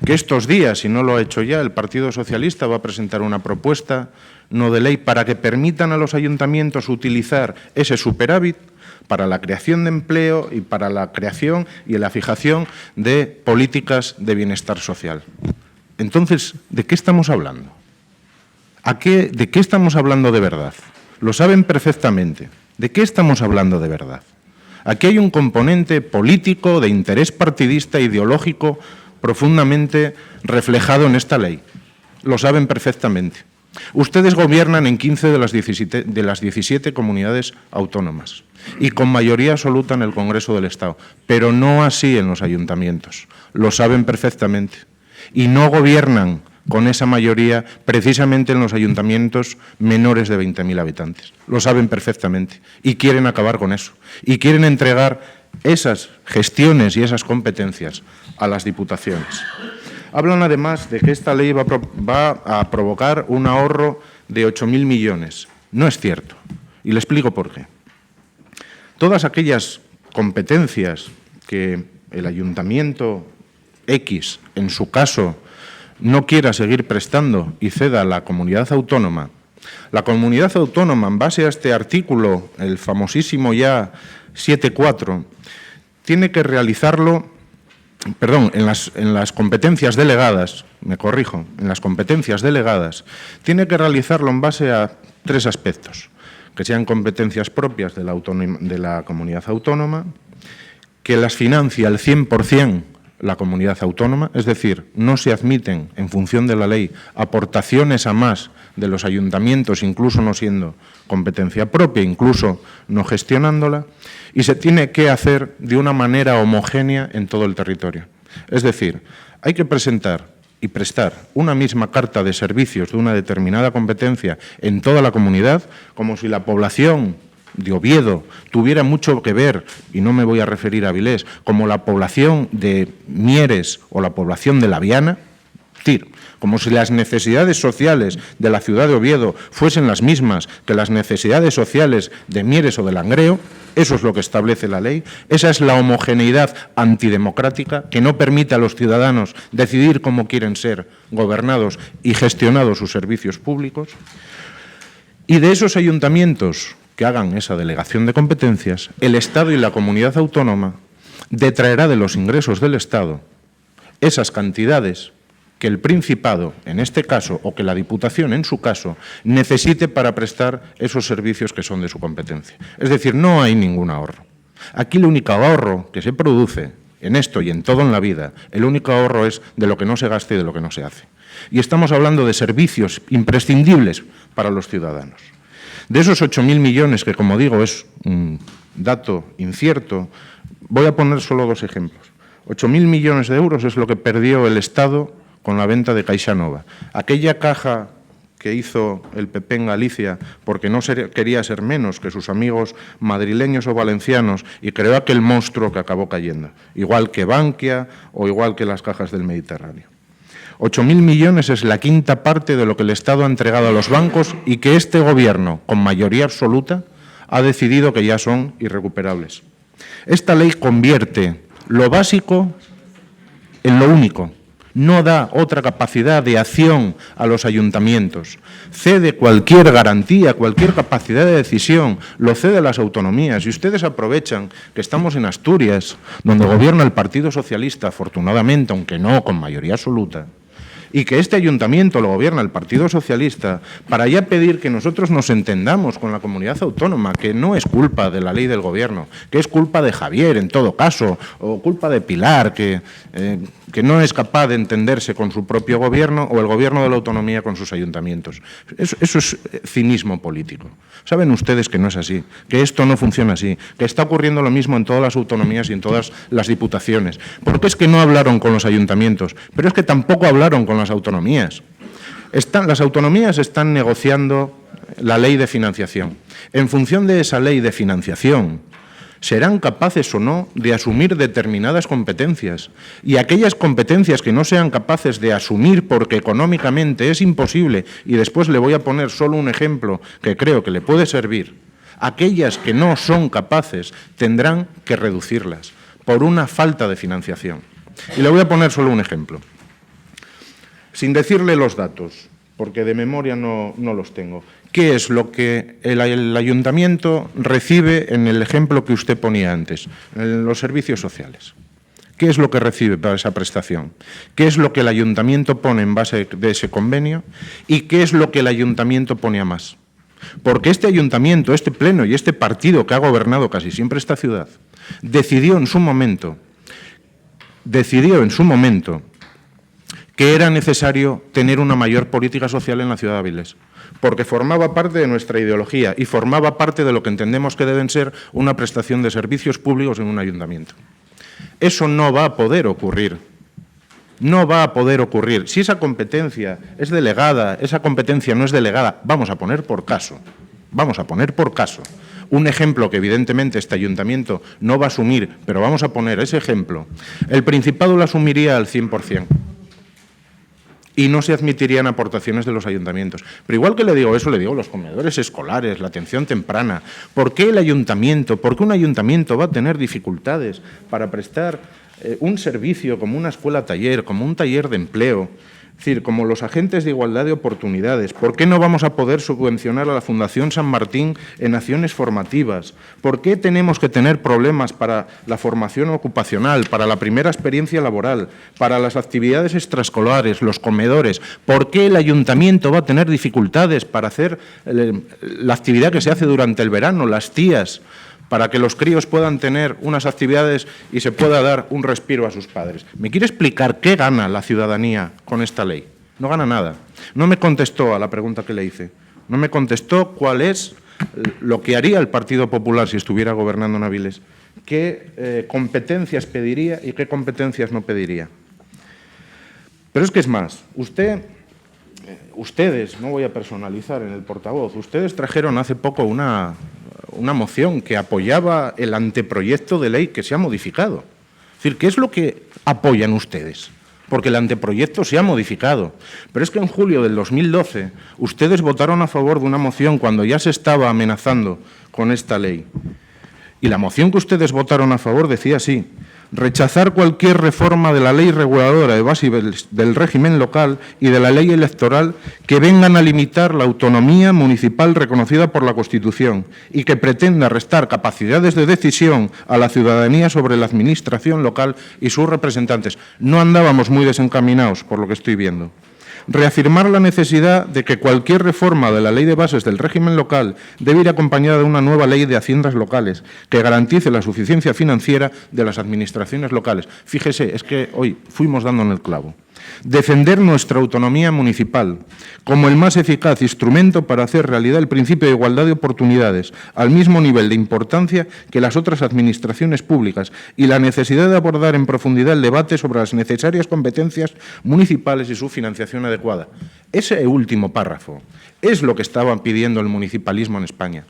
que estos días, si no lo ha hecho ya, el Partido Socialista va a presentar una propuesta no de ley para que permitan a los ayuntamientos utilizar ese superávit para la creación de empleo y para la creación y la fijación de políticas de bienestar social. Entonces, ¿de qué estamos hablando? ¿De qué estamos hablando de verdad? Lo saben perfectamente. ¿De qué estamos hablando de verdad? Aquí hay un componente político, de interés partidista, ideológico, profundamente reflejado en esta ley. Lo saben perfectamente. Ustedes gobiernan en 15 de las 17 comunidades autónomas y con mayoría absoluta en el Congreso del Estado, pero no así en los ayuntamientos. Lo saben perfectamente. Y no gobiernan con esa mayoría precisamente en los ayuntamientos menores de 20.000 habitantes. Lo saben perfectamente y quieren acabar con eso. Y quieren entregar esas gestiones y esas competencias a las diputaciones. Hablan además de que esta ley va a provocar un ahorro de 8.000 millones. No es cierto. Y le explico por qué. Todas aquellas competencias que el ayuntamiento X, en su caso, no quiera seguir prestando y ceda a la comunidad autónoma, la comunidad autónoma, en base a este artículo, el famosísimo ya 7.4, tiene que realizarlo, en las competencias delegadas, me corrijo, en las competencias delegadas, tiene que realizarlo en base a 3 aspectos: que sean competencias propias de la comunidad autónoma, que las financie al 100% la comunidad autónoma, es decir, no se admiten, en función de la ley, aportaciones a más de los ayuntamientos, incluso no siendo competencia propia, incluso no gestionándola, y se tiene que hacer de una manera homogénea en todo el territorio. Es decir, hay que presentar y prestar una misma carta de servicios de una determinada competencia en toda la comunidad, como si la población de Oviedo tuviera mucho que ver, y no me voy a referir a Avilés, como la población de Mieres o la población de La Viana, es decir, como si las necesidades sociales de la ciudad de Oviedo fuesen las mismas que las necesidades sociales de Mieres o de Langreo. Eso es lo que establece la ley. Esa es la homogeneidad antidemocrática que no permite a los ciudadanos decidir cómo quieren ser gobernados y gestionados sus servicios públicos. Y de esos ayuntamientos que hagan esa delegación de competencias, el Estado y la comunidad autónoma detraerá de los ingresos del Estado esas cantidades que el Principado, en este caso, o que la Diputación, en su caso, necesite para prestar esos servicios que son de su competencia. Es decir, no hay ningún ahorro. Aquí el único ahorro que se produce en esto y en todo en la vida, el único ahorro es de lo que no se gasta y de lo que no se hace. Y estamos hablando de servicios imprescindibles para los ciudadanos. De esos 8.000 millones, que como digo es un dato incierto, voy a poner solo dos ejemplos. 8.000 millones de euros es lo que perdió el Estado con la venta de CaixaNova. Aquella caja que hizo el PP en Galicia porque no quería ser menos que sus amigos madrileños o valencianos y creó aquel monstruo que acabó cayendo, igual que Bankia o igual que las cajas del Mediterráneo. 8.000 millones es la quinta parte de lo que el Estado ha entregado a los bancos y que este Gobierno, con mayoría absoluta, ha decidido que ya son irrecuperables. Esta ley convierte lo básico en lo único. No da otra capacidad de acción a los ayuntamientos. Cede cualquier garantía, cualquier capacidad de decisión, lo cede a las autonomías. Y ustedes aprovechan que estamos en Asturias, donde gobierna el Partido Socialista, afortunadamente, aunque no con mayoría absoluta, y que este ayuntamiento lo gobierna el Partido Socialista, para ya pedir que nosotros nos entendamos con la comunidad autónoma, que no es culpa de la ley del Gobierno, que es culpa de Javier, en todo caso, o culpa de Pilar, que no es capaz de entenderse con su propio Gobierno, o el Gobierno de la autonomía con sus ayuntamientos. Eso es cinismo político. Saben ustedes que no es así, que esto no funciona así, que está ocurriendo lo mismo en todas las autonomías y en todas las diputaciones. Porque es que no hablaron con los ayuntamientos, pero es que tampoco hablaron con las autonomías. Las autonomías están negociando la ley de financiación. En función de esa ley de financiación, serán capaces o no de asumir determinadas competencias. Y aquellas competencias que no sean capaces de asumir porque económicamente es imposible, y después le voy a poner solo un ejemplo que creo que le puede servir, aquellas que no son capaces tendrán que reducirlas por una falta de financiación. Y le voy a poner solo un ejemplo. Sin decirle los datos, porque de memoria no los tengo. ¿Qué es lo que el ayuntamiento recibe en el ejemplo que usted ponía antes, en los servicios sociales? ¿Qué es lo que recibe para esa prestación? ¿Qué es lo que el ayuntamiento pone en base de ese convenio? ¿Y qué es lo que el ayuntamiento pone a más? Porque este ayuntamiento, este pleno y este partido que ha gobernado casi siempre esta ciudad, decidió en su momento que era necesario tener una mayor política social en la ciudad de Avilés, porque formaba parte de nuestra ideología y formaba parte de lo que entendemos que deben ser una prestación de servicios públicos en un ayuntamiento. Eso no va a poder ocurrir. No va a poder ocurrir. Si esa competencia es delegada, esa competencia no es delegada, vamos a poner por caso. Un ejemplo que evidentemente este ayuntamiento no va a asumir, pero vamos a poner ese ejemplo. El Principado lo asumiría al 100%. Y no se admitirían aportaciones de los ayuntamientos. Pero igual que le digo eso, le digo los comedores escolares, la atención temprana. ¿Por qué un ayuntamiento va a tener dificultades para prestar un servicio como una escuela-taller, como un taller de empleo? Es decir, como los agentes de igualdad de oportunidades. ¿Por qué no vamos a poder subvencionar a la Fundación San Martín en acciones formativas? ¿Por qué tenemos que tener problemas para la formación ocupacional, para la primera experiencia laboral, para las actividades extraescolares, los comedores? ¿Por qué el ayuntamiento va a tener dificultades para hacer la actividad que se hace durante el verano, las tías? para que los críos puedan tener unas actividades y se pueda dar un respiro a sus padres. ¿Me quiere explicar qué gana la ciudadanía con esta ley? No gana nada. No me contestó a la pregunta que le hice. No me contestó cuál es lo que haría el Partido Popular si estuviera gobernando en Avilés. ¿Qué competencias pediría y qué competencias no pediría? Pero es que es más, ustedes, no voy a personalizar en el portavoz, ustedes trajeron hace poco una moción que apoyaba el anteproyecto de ley que se ha modificado. Es decir, ¿qué es lo que apoyan ustedes? Porque el anteproyecto se ha modificado. Pero es que en julio del 2012 ustedes votaron a favor de una moción cuando ya se estaba amenazando con esta ley. Y la moción que ustedes votaron a favor decía así: rechazar cualquier reforma de la ley reguladora de base del régimen local y de la ley electoral que vengan a limitar la autonomía municipal reconocida por la Constitución y que pretenda restar capacidades de decisión a la ciudadanía sobre la administración local y sus representantes. No andábamos muy desencaminados, por lo que estoy viendo. Reafirmar la necesidad de que cualquier reforma de la ley de bases del régimen local debe ir acompañada de una nueva ley de haciendas locales que garantice la suficiencia financiera de las administraciones locales. Fíjese, es que hoy fuimos dando en el clavo. Defender nuestra autonomía municipal como el más eficaz instrumento para hacer realidad el principio de igualdad de oportunidades, al mismo nivel de importancia que las otras administraciones públicas, y la necesidad de abordar en profundidad el debate sobre las necesarias competencias municipales y su financiación adecuada. Ese último párrafo es lo que estaba pidiendo el municipalismo en España.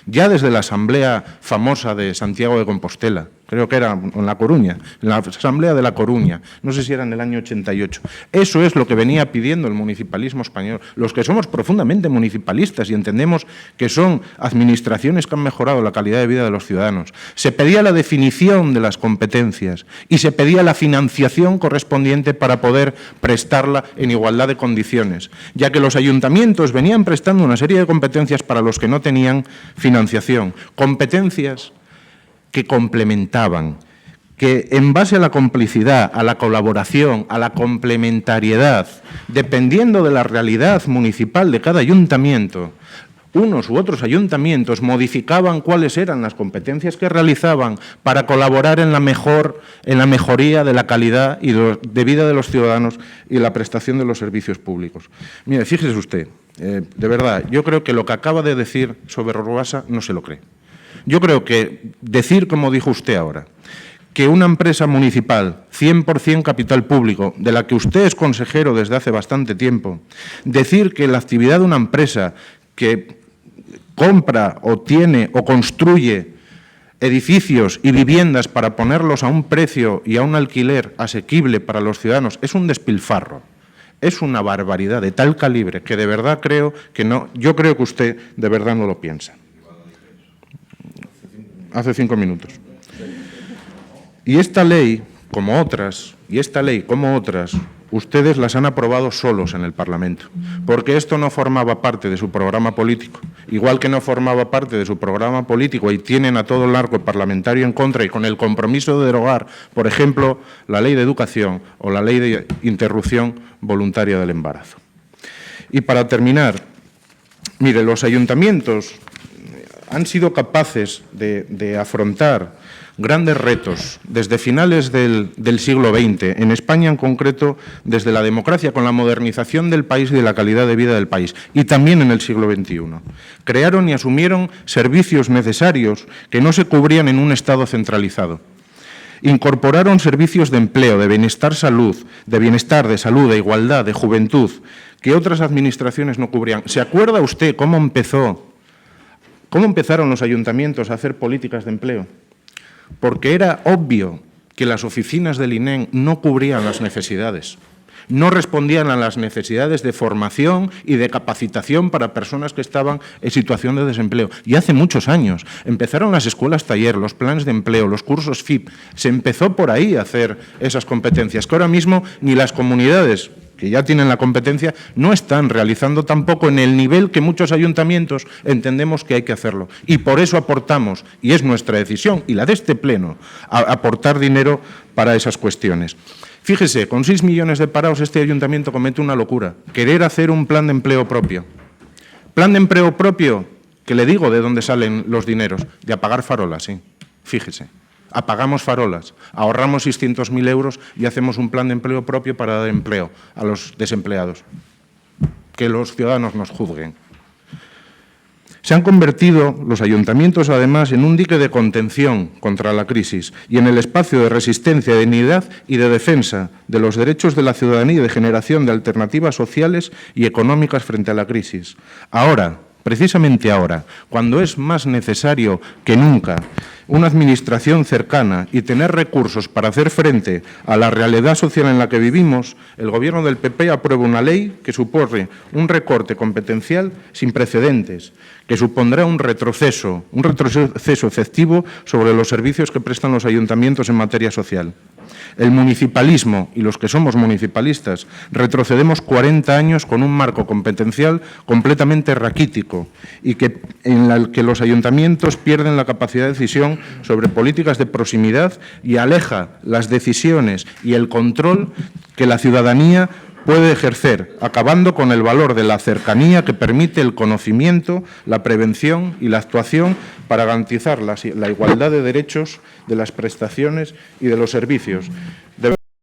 Ya desde la asamblea famosa de Santiago de Compostela, creo que era en La Coruña, en la asamblea de La Coruña, no sé si era en el año 88. Eso es lo que venía pidiendo el municipalismo español. Los que somos profundamente municipalistas y entendemos que son administraciones que han mejorado la calidad de vida de los ciudadanos. Se pedía la definición de las competencias y se pedía la financiación correspondiente para poder prestarla en igualdad de condiciones, ya que los ayuntamientos venían prestando una serie de competencias para los que no tenían financiación, competencias que complementaban, que en base a la complicidad, a la colaboración, a la complementariedad, dependiendo de la realidad municipal de cada ayuntamiento, unos u otros ayuntamientos modificaban cuáles eran las competencias que realizaban para colaborar en la mejoría de la calidad y de vida de los ciudadanos y la prestación de los servicios públicos. Mire, fíjese usted, de verdad, yo creo que lo que acaba de decir sobre Rubasa no se lo cree. Yo creo que decir, como dijo usted ahora, que una empresa municipal, 100% capital público, de la que usted es consejero desde hace bastante tiempo, decir que la actividad de una empresa que compra o tiene o construye edificios y viviendas para ponerlos a un precio y a un alquiler asequible para los ciudadanos es un despilfarro, es una barbaridad de tal calibre que de verdad creo que no, yo creo que usted de verdad no lo piensa. Hace 5 minutos. Y esta ley, como otras, ustedes las han aprobado solos en el Parlamento, porque esto no formaba parte de su programa político, igual que no formaba parte de su programa político y tienen a todo el arco parlamentario en contra y con el compromiso de derogar, por ejemplo, la ley de educación o la ley de interrupción voluntaria del embarazo. Y para terminar, mire, los ayuntamientos han sido capaces de afrontar grandes retos desde finales del siglo XX, en España en concreto, desde la democracia, con la modernización del país y de la calidad de vida del país, y también en el siglo XXI. Crearon y asumieron servicios necesarios que no se cubrían en un Estado centralizado. Incorporaron servicios de empleo, de bienestar, de salud, de igualdad, de juventud, que otras administraciones no cubrían. ¿Se acuerda usted cómo empezaron los ayuntamientos a hacer políticas de empleo? Porque era obvio que las oficinas del INEM no cubrían las necesidades, no respondían a las necesidades de formación y de capacitación para personas que estaban en situación de desempleo. Y hace muchos años empezaron las escuelas taller, los planes de empleo, los cursos FIP. Se empezó por ahí a hacer esas competencias, que ahora mismo ni las comunidades que ya tienen la competencia, no están realizando tampoco en el nivel que muchos ayuntamientos entendemos que hay que hacerlo. Y por eso aportamos, y es nuestra decisión, y la de este Pleno, aportar dinero para esas cuestiones. Fíjese, con 6 millones de parados este ayuntamiento comete una locura, querer hacer un plan de empleo propio. Plan de empleo propio Que le digo de dónde salen los dineros. De apagar farolas, sí. Fíjese. Apagamos farolas, ahorramos 600.000 euros y hacemos un plan de empleo propio para dar empleo a los desempleados. Que los ciudadanos nos juzguen. Se han convertido los ayuntamientos, además, en un dique de contención contra la crisis y en el espacio de resistencia, de dignidad y de defensa de los derechos de la ciudadanía y de generación de alternativas sociales y económicas frente a la crisis. Ahora, precisamente ahora, cuando es más necesario que nunca una administración cercana y tener recursos para hacer frente a la realidad social en la que vivimos, el Gobierno del PP aprueba una ley que supone un recorte competencial sin precedentes, que supondrá un retroceso efectivo sobre los servicios que prestan los ayuntamientos en materia social. El municipalismo y los que somos municipalistas retrocedemos 40 años con un marco competencial completamente raquítico y en el que los ayuntamientos pierden la capacidad de decisión sobre políticas de proximidad y aleja las decisiones y el control que la ciudadanía puede ejercer, acabando con el valor de la cercanía que permite el conocimiento, la prevención y la actuación para garantizar la igualdad de derechos, de las prestaciones y de los servicios.